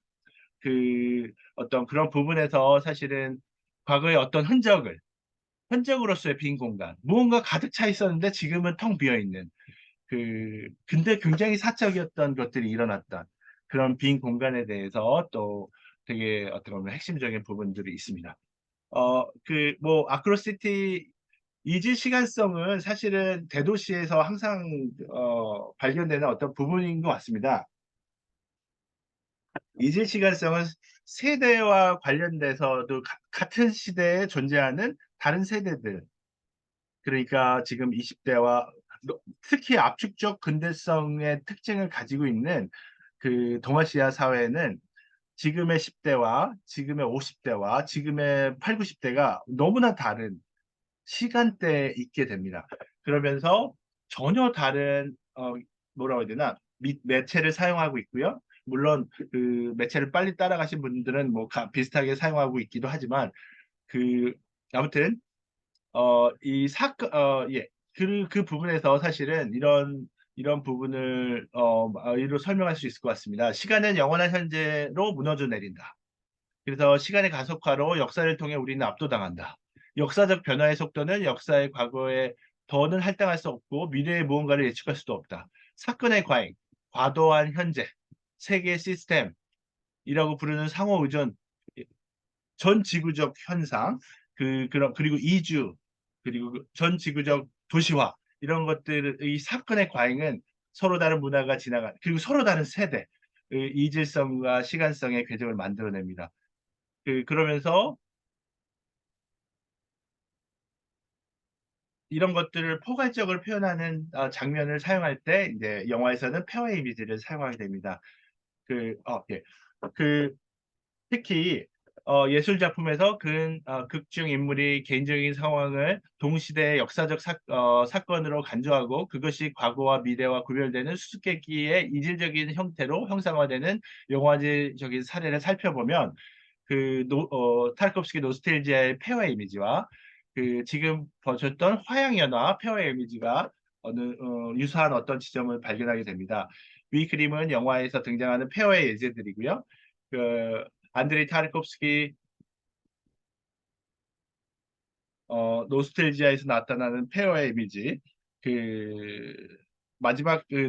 어떤 그런 부분에서 사실은 과거의 어떤 흔적으로서의 빈 공간, 무언가 가득 차 있었는데 지금은 텅 비어 있는 근데 굉장히 사적이었던 것들이 일어났다. 그런 빈 공간에 대해서 또 되게 어떻게 보면 핵심적인 부분들이 있습니다. 아크로시티 이질 시간성은 사실은 대도시에서 항상 발견되는 어떤 부분인 것 같습니다. 이질 시간성은 세대와 관련돼서도 같은 시대에 존재하는 다른 세대들, 그러니까 지금 20대와 특히 압축적 근대성의 특징을 가지고 있는 그 동아시아 사회는 지금의 10대와 지금의 50대와 지금의 8, 90대가 너무나 다른 시간대에 있게 됩니다. 그러면서 전혀 다른 뭐라고 해야 되나 매체를 사용하고 있고요. 물론 그 매체를 빨리 따라가신 분들은 뭐 비슷하게 사용하고 있기도 하지만 그 아무튼 이 사건, 예. 그 부분에서 사실은 이런 부분을, 이로 설명할 수 있을 것 같습니다. 시간은 영원한 현재로 무너져 내린다. 그래서 시간의 가속화로 역사를 통해 우리는 압도당한다. 역사적 변화의 속도는 역사의 과거에 더는 할당할 수 없고 미래의 무언가를 예측할 수도 없다. 사건의 과잉, 과도한 현재, 세계 시스템이라고 부르는 상호 의존, 전 지구적 현상, 그리고 이주, 그리고 전 지구적 도시화, 이런 것들의 사건의 과잉은 서로 다른 문화가 지나간, 그리고 서로 다른 세대, 이질성과 시간성의 궤적을 만들어냅니다. 그러면서 이런 것들을 포괄적으로 표현하는 장면을 사용할 때, 이제 영화에서는 페어 이미지를 사용하게 됩니다. 예. 그 특히 예술 작품에서 극중 인물이 개인적인 상황을 동시대의 역사적 사건으로 간주하고 그것이 과거와 미래와 구별되는 수수께끼의 이질적인 형태로 형상화되는 영화제적인 사례를 살펴보면 타르코프스키 노스텔지아의 폐허 이미지와 지금 보셨던 화양연화 폐허 이미지가 유사한 어떤 지점을 발견하게 됩니다. 이 그림은 영화에서 등장하는 폐허의 예제들이고요. 안드레이 타르코프스키 노스텔지아에서 나타나는 폐허의 이미지. 그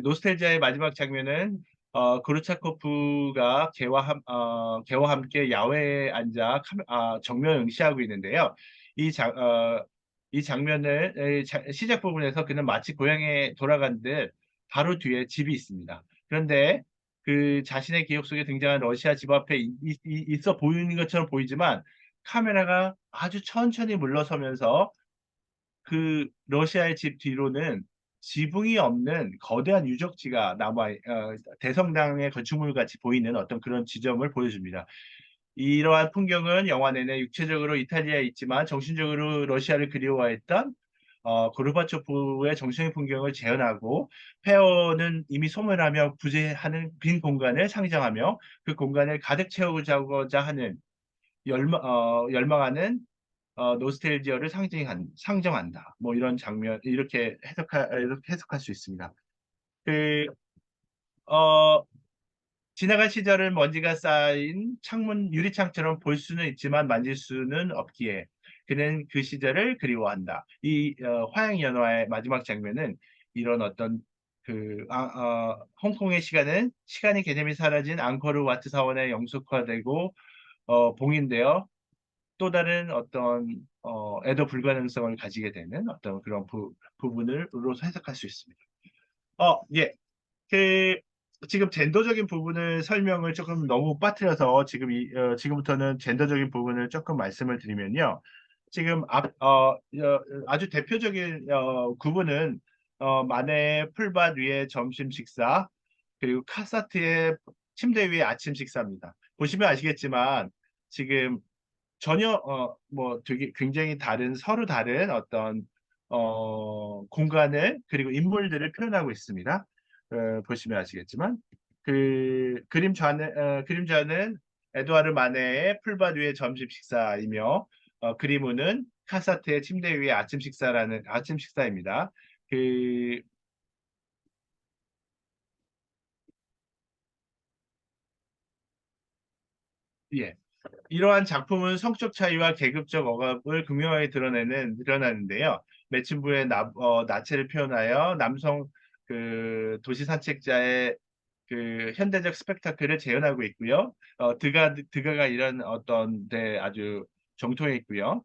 노스텔지아의 마지막 장면은 고르차코프가 개와 함께 야외에 앉아 정면 응시하고 있는데요. 이 장, 어, 이 장면을 시작 부분에서 그는 마치 고향에 돌아간 듯 바로 뒤에 집이 있습니다. 그런데 그 자신의 기억 속에 등장한 러시아 집 앞에 있어 보이는 것처럼 보이지만 카메라가 아주 천천히 물러서면서 그 러시아의 집 뒤로는 지붕이 없는 거대한 유적지가 대성당의 건축물 같이 보이는 어떤 그런 지점을 보여줍니다. 이러한 풍경은 영화 내내 육체적으로 이탈리아에 있지만 정신적으로 러시아를 그리워했던 고르바초프의 정신의 풍경을 재현하고, 페어는 이미 소멸하며 부재하는 빈 공간을 상징하며 그 공간을 가득 채우고자 하는 열망하는 노스텔지어를 상정한다. 뭐 이런 장면, 이렇게 해석할 수 있습니다. 그, 어, 지나간 시절을 먼지가 쌓인 유리창처럼 볼 수는 있지만 만질 수는 없기에 그는 그 시절을 그리워한다. 화양연화의 마지막 장면은 이런 어떤 홍콩의 시간이 개념이 사라진 앙코르 와트 사원에 영속화되고 봉인되어 또 다른 어떤 애도 불가능성을 가지게 되는 어떤 그런 부분으로 해석할 수 있습니다. 예. 그 지금 젠더적인 부분을 설명을 조금 너무 빠뜨려서 지금부터는 젠더적인 부분을 조금 말씀을 드리면요. 지금 아주 대표적인 구분은 만의 풀밭 위에 점심 식사 그리고 카사트의 침대 위에 아침 식사입니다. 보시면 아시겠지만 지금 전혀 뭐 되게 굉장히 서로 다른 어떤 공간을 그리고 인물들을 표현하고 있습니다. 보시면 아시겠지만 그림자는 에드와르 마네의 풀밭 위의 점심 식사이며 그리무는 카사트의 침대 위의 아침 식사입니다. 그 예. 이러한 작품은 성적 차이와 계급적 억압을 극명하게 드러나는데요. 매춘부의 나체를 표현하여 남성 도시 산책자의 현대적 스펙타클을 재현하고 있고요. 드가가 이런 어떤 데 아주 정통해 있고요.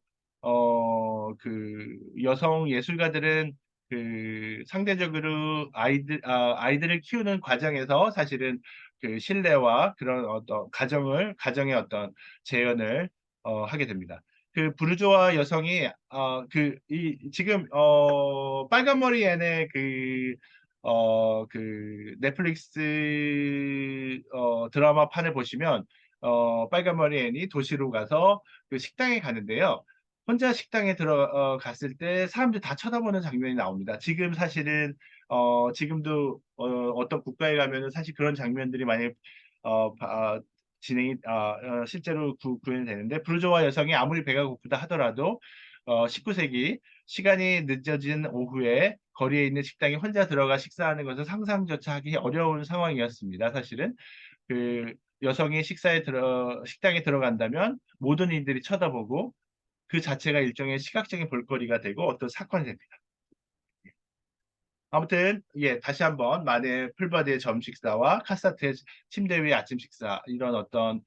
여성 예술가들은 상대적으로 아이들을 키우는 과정에서 사실은 신뢰와 그런 어떤 가정의 어떤 재현을 하게 됩니다. 부르주아 여성이 지금 빨간 머리 애의 넷플릭스 드라마 판을 보시면 빨간 머리 앤이 도시로 가서 식당에 가는데요. 혼자 식당에 들어갔을 때 사람들 다 쳐다보는 장면이 나옵니다. 지금 사실은 지금도 어떤 국가에 가면은 사실 그런 장면들이 많이 어, 바- 실제로 구현이 되는데 부르조아 여성이 아무리 배가 고프다 하더라도 19세기 시간이 늦어진 오후에 거리에 있는 식당에 혼자 들어가 식사하는 것은 상상조차 하기 어려운 상황이었습니다. 사실은 여성이 식당에 들어간다면 모든 이들이 쳐다보고 그 자체가 일종의 시각적인 볼거리가 되고 어떤 사건이 됩니다. 아무튼 예 다시 한번 만의 풀버드의 점 식사와 카사트의 침대 위의 아침 식사 이런 어떤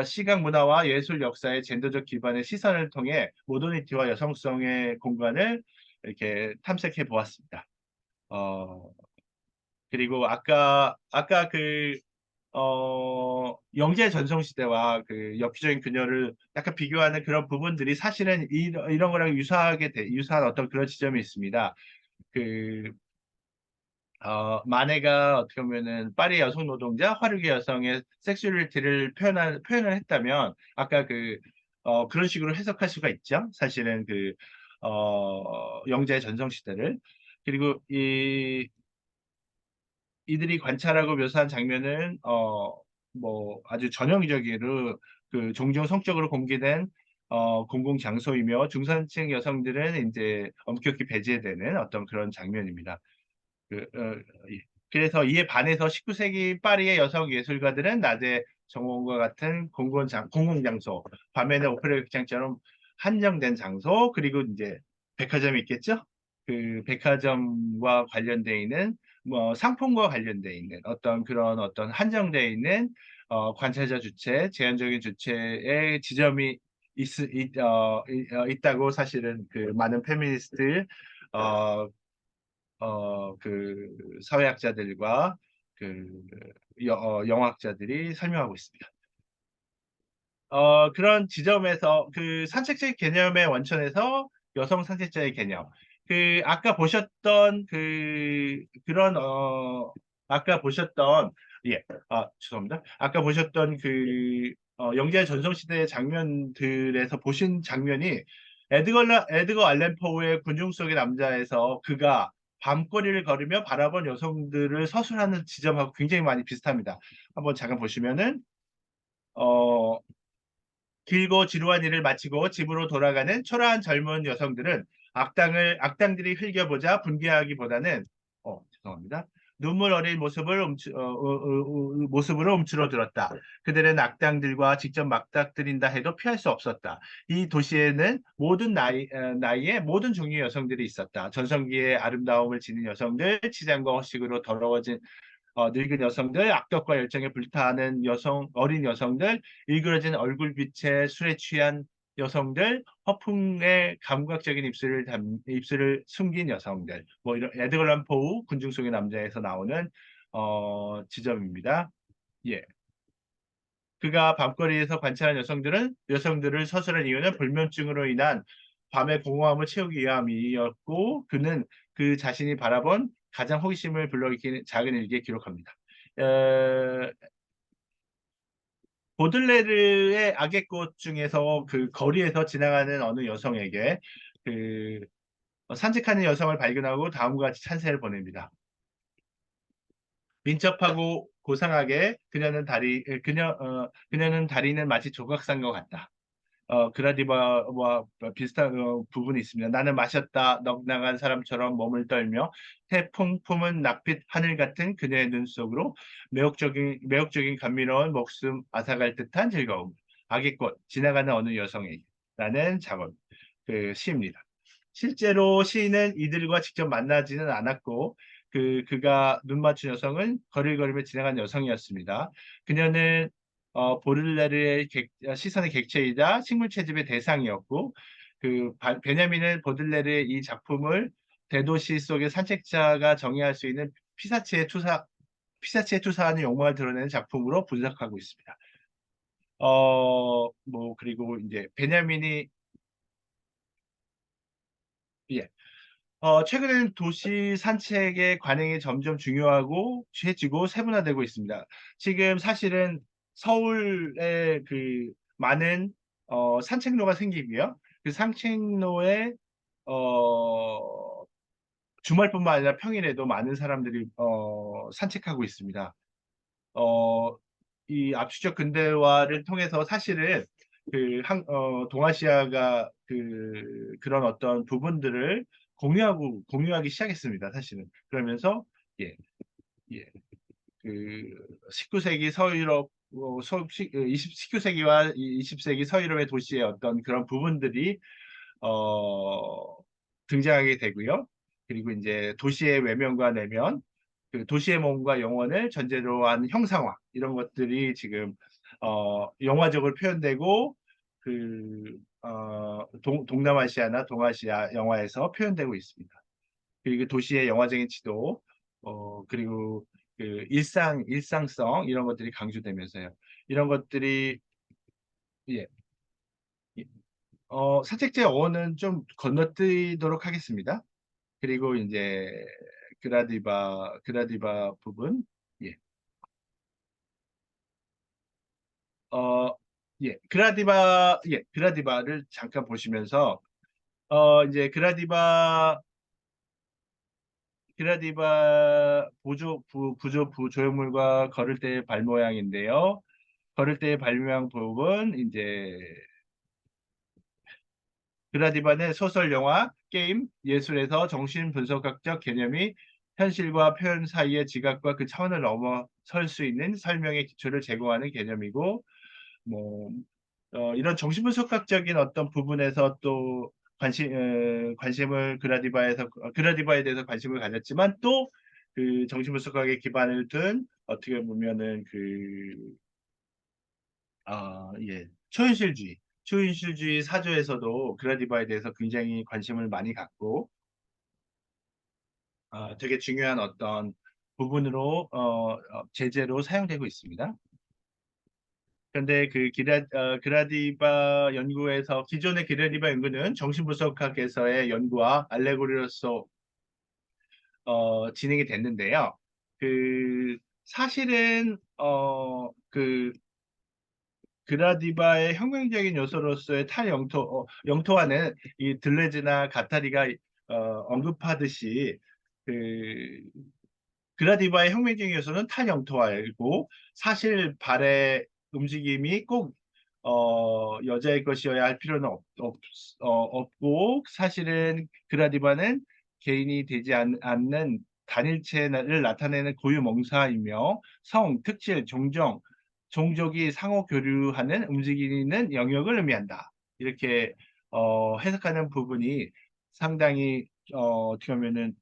시각 문화와 예술 역사의 젠더적 기반의 시선을 통해 모더니티와 여성성의 공간을 이렇게 탐색해 보았습니다. 어, 그리고 아까 영재 전성시대와 엽기적인 그녀를 약간 비교하는 그런 부분들이 사실은 이런 거랑 유사한 어떤 그런 지점이 있습니다. 그, 마네가 어떻게 보면은 파리 여성 노동자, 화류계 여성의 섹슈얼리티를 표현을 했다면, 아까 그런 식으로 해석할 수가 있죠. 사실은 영재 전성시대를. 그리고 이들이 관찰하고 묘사한 장면은 뭐 아주 전형적으로 종종 성적으로 공개된 공공 장소이며 중산층 여성들은 이제 엄격히 배제되는 어떤 그런 장면입니다. 그, 어, 예. 그래서 이에 반해서 19세기 파리의 여성 예술가들은 낮에 정원과 같은 공공장소, 밤에는 오페라 극장처럼 한정된 장소, 그리고 이제 백화점이 있겠죠? 백화점과 관련되어 있는 뭐 상품과 관련되어 있는 어떤 그런 어떤 한정되어 있는 관찰자 주체, 제한적인 주체의 지점이 있다고 사실은 많은 페미니스트 어, 사회학자들과 그 영화학자들이 설명하고 있습니다. 그런 지점에서 산책자의 개념의 원천에서 여성 산책자의 개념. 아까 보셨던 그런 아까 보셨던 예, 죄송합니다. 아까 보셨던 영재 전성시대 장면들에서 보신 장면이 에드거 알렌 포우의 군중 속의 남자에서 그가 밤거리를 걸으며 바라본 여성들을 서술하는 지점하고 굉장히 많이 비슷합니다. 한번 잠깐 보시면은 어, 길고 지루한 일을 마치고 집으로 돌아가는 초라한 젊은 여성들은 악당들이 흘겨보자 분개하기보다는 죄송합니다. 눈물 어린 모습으로 움츠러들었다. 그들은 악당들과 직접 맞닥뜨린다 해도 피할 수 없었다. 이 도시에는 모든 나이에 모든 종류의 여성들이 있었다. 전성기의 아름다움을 지닌 여성들, 치장과 허식으로 더러워진 늙은 여성들, 악덕과 열정에 불타는 어린 여성들, 일그러진 얼굴빛에 술에 취한 여성들, 허풍의 감각적인 입술을 숨긴 여성들, 뭐 이런 에드걸 란 포우 군중 속의 남자에서 나오는 지점입니다. 예. 그가 밤거리에서 관찰한 여성들을 서술한 이유는 불면증으로 인한 밤의 공허함을 채우기 위함이었고 그는 그 자신이 바라본 가장 호기심을 불러일으키는 작은 일기에 기록합니다. 어, 보들레르의 악의 꽃 중에서 그 거리에서 지나가는 어느 여성에게 그 산책하는 여성을 발견하고 다음과 같이 찬세를 보냅니다. 민첩하고 고상하게 그녀는 다리는 마치 조각상과 같다. 그라디바와 비슷한 부분이 있습니다. 나는 마셨다 넉나간 사람처럼 몸을 떨며 태풍 품은 낙빛 하늘 같은 그녀의 눈 속으로 매혹적인 감미로운 목숨 앗아갈 듯한 즐거움. 아기꽃 지나가는 어느 여성에게 라는 작업 시입니다. 실제로 시인은 이들과 직접 만나지는 않았고 그가 눈 맞춘 여성은 거리를 걸으며 지나간 여성이었습니다. 그녀는 보들레르의 시선의 객체이자 식물 채집의 대상이었고 베냐민은 보들레르의 이 작품을 대도시 속의 산책자가 정의할 수 있는 피사체에 투사하는 욕망을 드러내는 작품으로 분석하고 있습니다. 뭐 그리고 이제 베냐민이 예. 최근에는 도시 산책의 관행이 점점 중요하고 취해지고 세분화되고 있습니다. 지금 사실은 서울에 많은 산책로가 생기고요. 그 산책로에 어, 주말뿐만 아니라 평일에도 많은 사람들이 산책하고 있습니다. 어, 이 압축적 근대화를 통해서 사실은 동아시아가 그런 어떤 부분들을 공유하기 시작했습니다. 사실은 그러면서 예, 예, 그 19세기 서유럽 19세기와 20세기 서유럽의 도시의 어떤 그런 부분들이 어, 등장하게 되고요. 그리고 이제 도시의 외면과 내면, 도시의 몸과 영혼을 전제로 한 형상화 이런 것들이 지금 영화적으로 표현되고 동남아시아나 동아시아 영화에서 표현되고 있습니다. 그리고 도시의 영화적인 지도 그리고 일상성 이런 것들이 강조되면서요. 이런 것들이 예, 예. 사책제 어원은 좀 건너뛰도록 하겠습니다. 그리고 이제 그라디바 부분, 예, 어, 그라디바를 잠깐 보시면서, 이제 그라디바 부조물과 걸을 때의 발 모양인데요. 걸을 때의 발 모양 부분, 이제 그라디바는 소설, 영화, 게임, 예술에서 정신분석학적 개념이 현실과 표현 사이의 지각과 그 차원을 넘어설 수 있는 설명의 기초를 제공하는 개념이고, 뭐, 이런 정신분석학적인 어떤 부분에서 또 관심을 그라디바에 대해서 관심을 가졌지만 또 정신분석학에 기반을 둔 어떻게 보면은 예. 초현실주의 사조에서도 그라디바에 대해서 굉장히 관심을 많이 갖고 되게 중요한 어떤 부분으로 제재로 사용되고 있습니다. 그런데 그라디바 연구에서 기존의 그라디바 연구는 정신분석학에서의 연구와 알레고리로서 진행이 됐는데요. 사실은 그라디바의 혁명적인 요소로서의 영토화는 이 들레즈나 가타리가 언급하듯이 그 그라디바의 혁명적인 요소는 탈영토화이고 사실 발의 움직임이 꼭 여자의 것이어야 할 필요는 없고 사실은 그라디바는 개인이 되지 않는 단일체를 나타내는 고유 명사이며 성, 특질, 종족이 상호 교류하는 움직이는 영역을 의미한다. 이렇게 해석하는 부분이 상당히 어떻게 보면은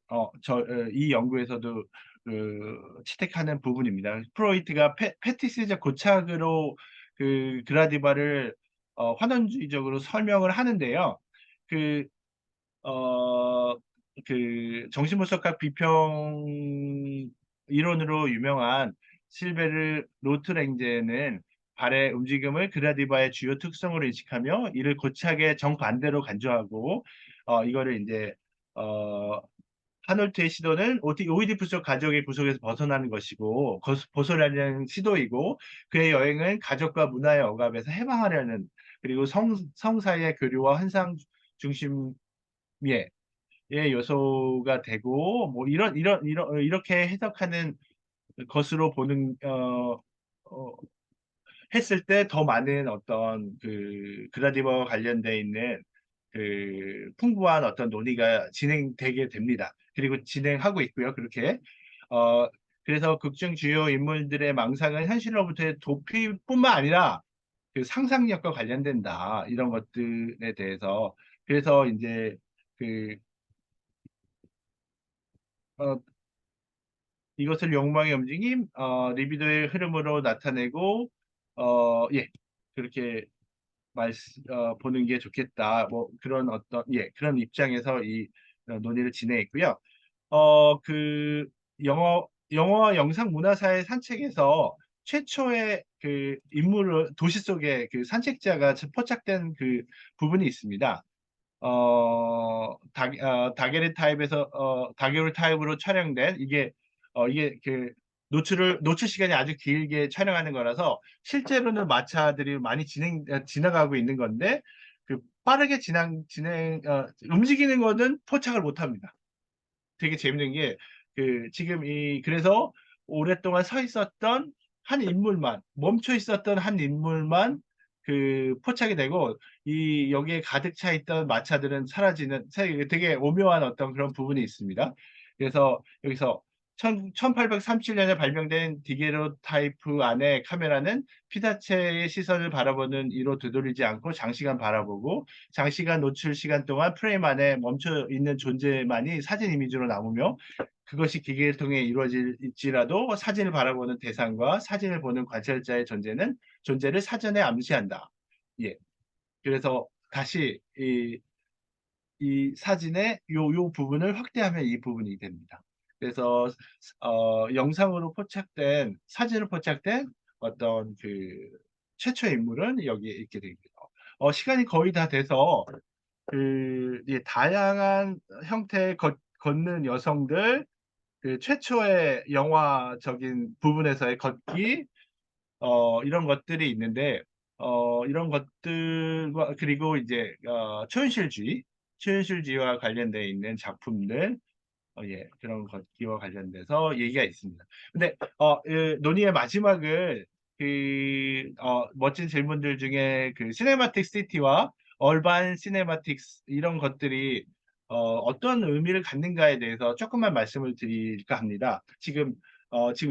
이 연구에서도 채택하는 부분입니다. 프로이트가 패티시적 고착으로 그라디바를 환원주의적으로 설명을 하는데요. 그 어 정신분석학 비평 이론으로 유명한 실베르 로트랭제는 발의 움직임을 그라디바의 주요 특성으로 인식하며 이를 고착의 정반대로 간주하고 이거를 인제 어 하놀트의 시도는 오이디푸스 가족의 구속에서 벗어나는 것이고 벗어나려는 시도이고 그의 여행은 가족과 문화의 억압에서 해방하려는 그리고 성 사이의 교류와 환상 중심의 요소가 되고 뭐 이렇게 해석하는 것으로 보는 했을 때 더 많은 어떤 그라디버와 관련돼 있는 풍부한 어떤 논의가 진행되게 됩니다. 그리고 진행하고 있고요. 그렇게 어 그래서 극중 주요 인물들의 망상은 현실로부터의 도피뿐만 아니라 상상력과 관련된다. 이런 것들에 대해서 그래서 인제 그 어 이것을 욕망의 움직임, 리비도의 흐름으로 나타내고 예. 그렇게 보는 게 좋겠다. 뭐 그런 그런 입장에서 이 논의를 진행했고요. 그 영어와 영상 문화사의 산책에서 최초의 인물을 도시 속에 산책자가 포착된 부분이 있습니다. 다게르 타입으로 촬영된 이게 노출 시간이 아주 길게 촬영하는 거라서 실제로는 마차들이 많이 지나가고 있는 건데 빠르게 움직이는 거는 포착을 못 합니다. 되게 재밌는 게 지금 그래서 오랫동안 서 있었던 한 인물만 멈춰 있었던 한 인물만 포착이 되고 여기에 가득 차 있던 마차들은 사라지는 되게 오묘한 어떤 그런 부분이 있습니다. 그래서 여기서 1837년에 발명된 디게로타이프 안의 카메라는 피사체의 시선을 바라보는 이로 되돌리지 않고 장시간 바라보고 장시간 노출 시간 동안 프레임 안에 멈춰 있는 존재만이 사진 이미지로 남으며 그것이 기계를 통해 이루어질지라도 사진을 바라보는 대상과 사진을 보는 관찰자의 존재를 사전에 암시한다. 예. 그래서 다시 이 사진의 요 부분을 확대하면 이 부분이 됩니다. 그래서 영상으로 포착된 사진으로 포착된 어떤 최초의 인물은 여기에 있게 됩니다. 시간이 거의 다 돼서 다양한 형태의 걷는 여성들 최초의 영화적인 부분에서의 걷기 이런 것들이 있는데 이런 것들과 그리고 이제 초현실주의와 관련돼 있는 작품들 그런 걷기와 관련돼서 얘기가 있습니다. 근데 논의의 마지막을 멋진 질문들 중에 시네마틱 시티와 얼반 시네마틱스 이런 것들이 어떤 의미를 갖는가에 대해서 쪼끔만 말씀을 드릴까 합니다. 지금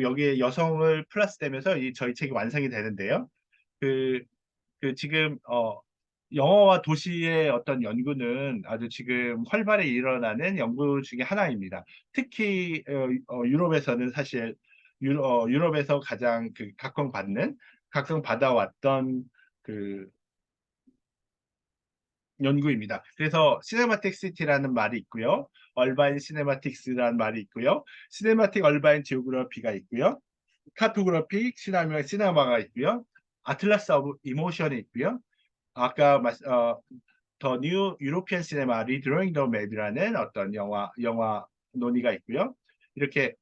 여기에 여성을 플러스되면서 저희 책이 완성이 되는데요. 그 지금 영어와 도시의 어떤 연구는 아주 지금 활발히 일어나는 연구 중에 하나입니다. 특히 유럽에서는 사실 유럽에서 가장 각광받아 왔던 그 연구입니다. 그래서 시네마틱 시티라는 말이 있고요. 얼바인 시네마틱스라는 말이 있고요. 시네마틱 얼바인 지오그래피가 있고요. 카토그래픽 시네마가 있고요. 아틀라스 오브 이모션이 있고요. 아까 더 뉴 유로피안 시네마 리드로잉 더 맵이라는 어떤 영화 논의가 있고요. 이렇게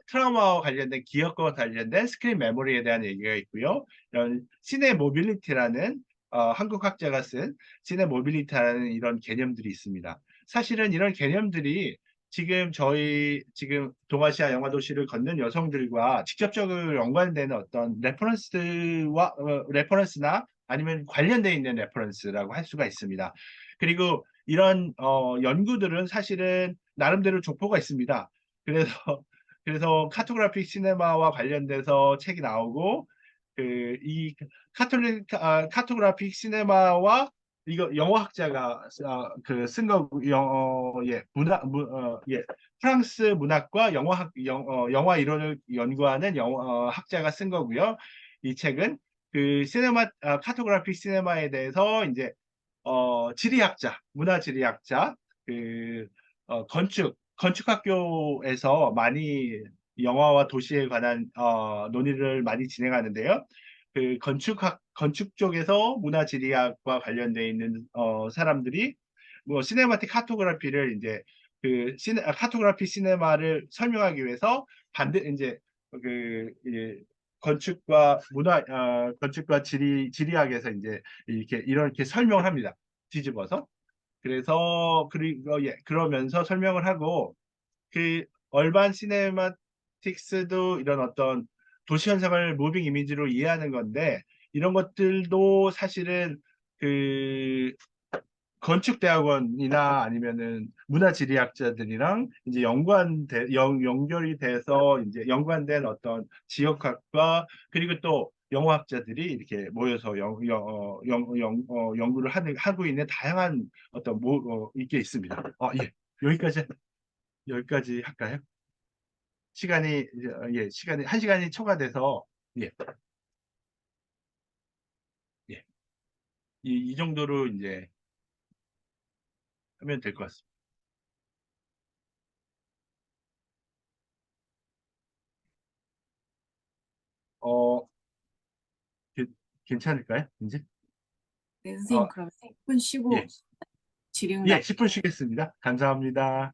트라우마와 관련된 기억과 관련된 스크린 메모리에 대한 얘기가 있고요. 이런 시네 모빌리티라는 한국 학자가 쓴 시네 모빌리티라는 이런 개념들이 있습니다. 사실은 이런 개념들이 지금 동아시아 영화 도시를 걷는 여성들과 직접적으로 연관되는 어떤 레퍼런스나 아니면 관련돼 있는 레퍼런스라고 할 수가 있습니다. 그리고 이런 연구들은 사실은 나름대로 족보가 있습니다. 그래서 그래서 카토그래픽 시네마와 관련돼서 책이 나오고 이 카토그래픽 시네마와 이거 영어학자가 쓴 거고 예 예 프랑스 문학과 영화 이론을 연구하는 학자가 쓴 거고요. 이 책은 그 카토그래픽 시네마에 대해서 이제 지리학자, 문화 지리학자, 그 건축학교에서 많이 영화와 도시에 관한 논의를 많이 진행하는데요. 건축 쪽에서 문화 지리학과 관련돼 있는 사람들이 뭐 시네마틱 카토그래피를 이제 카토그래피 시네마를 설명하기 위해서 반대 이제 건축과 지리학에서 이제 이렇게 설명을 합니다. 뒤집어서. 그래서 그리고 그러면서 설명을 하고 얼반 시네마틱스도 이런 어떤 도시 현상을 무빙 이미지로 이해하는 건데 이런 것들도 사실은 그 건축대학원이나 아니면은 문화지리학자들이랑 이제 연결이 돼서 이제 연관된 어떤 지역학과 그리고 또 영어학자들이 이렇게 모여서 연구를 하고 있는 다양한 어떤 이게 있습니다. 예. 여기까지 여기까지 할까요? 시간이 1시간이 초과돼서 예. 예. 이 정도로 이제 하면 될 것 같습니다. 어, 게- 괜찮을까요? 이제? 네, 어, 선생님, 그럼 10분 쉬고 예. 질의응답. 예, 10분 쉬겠습니다. 감사합니다.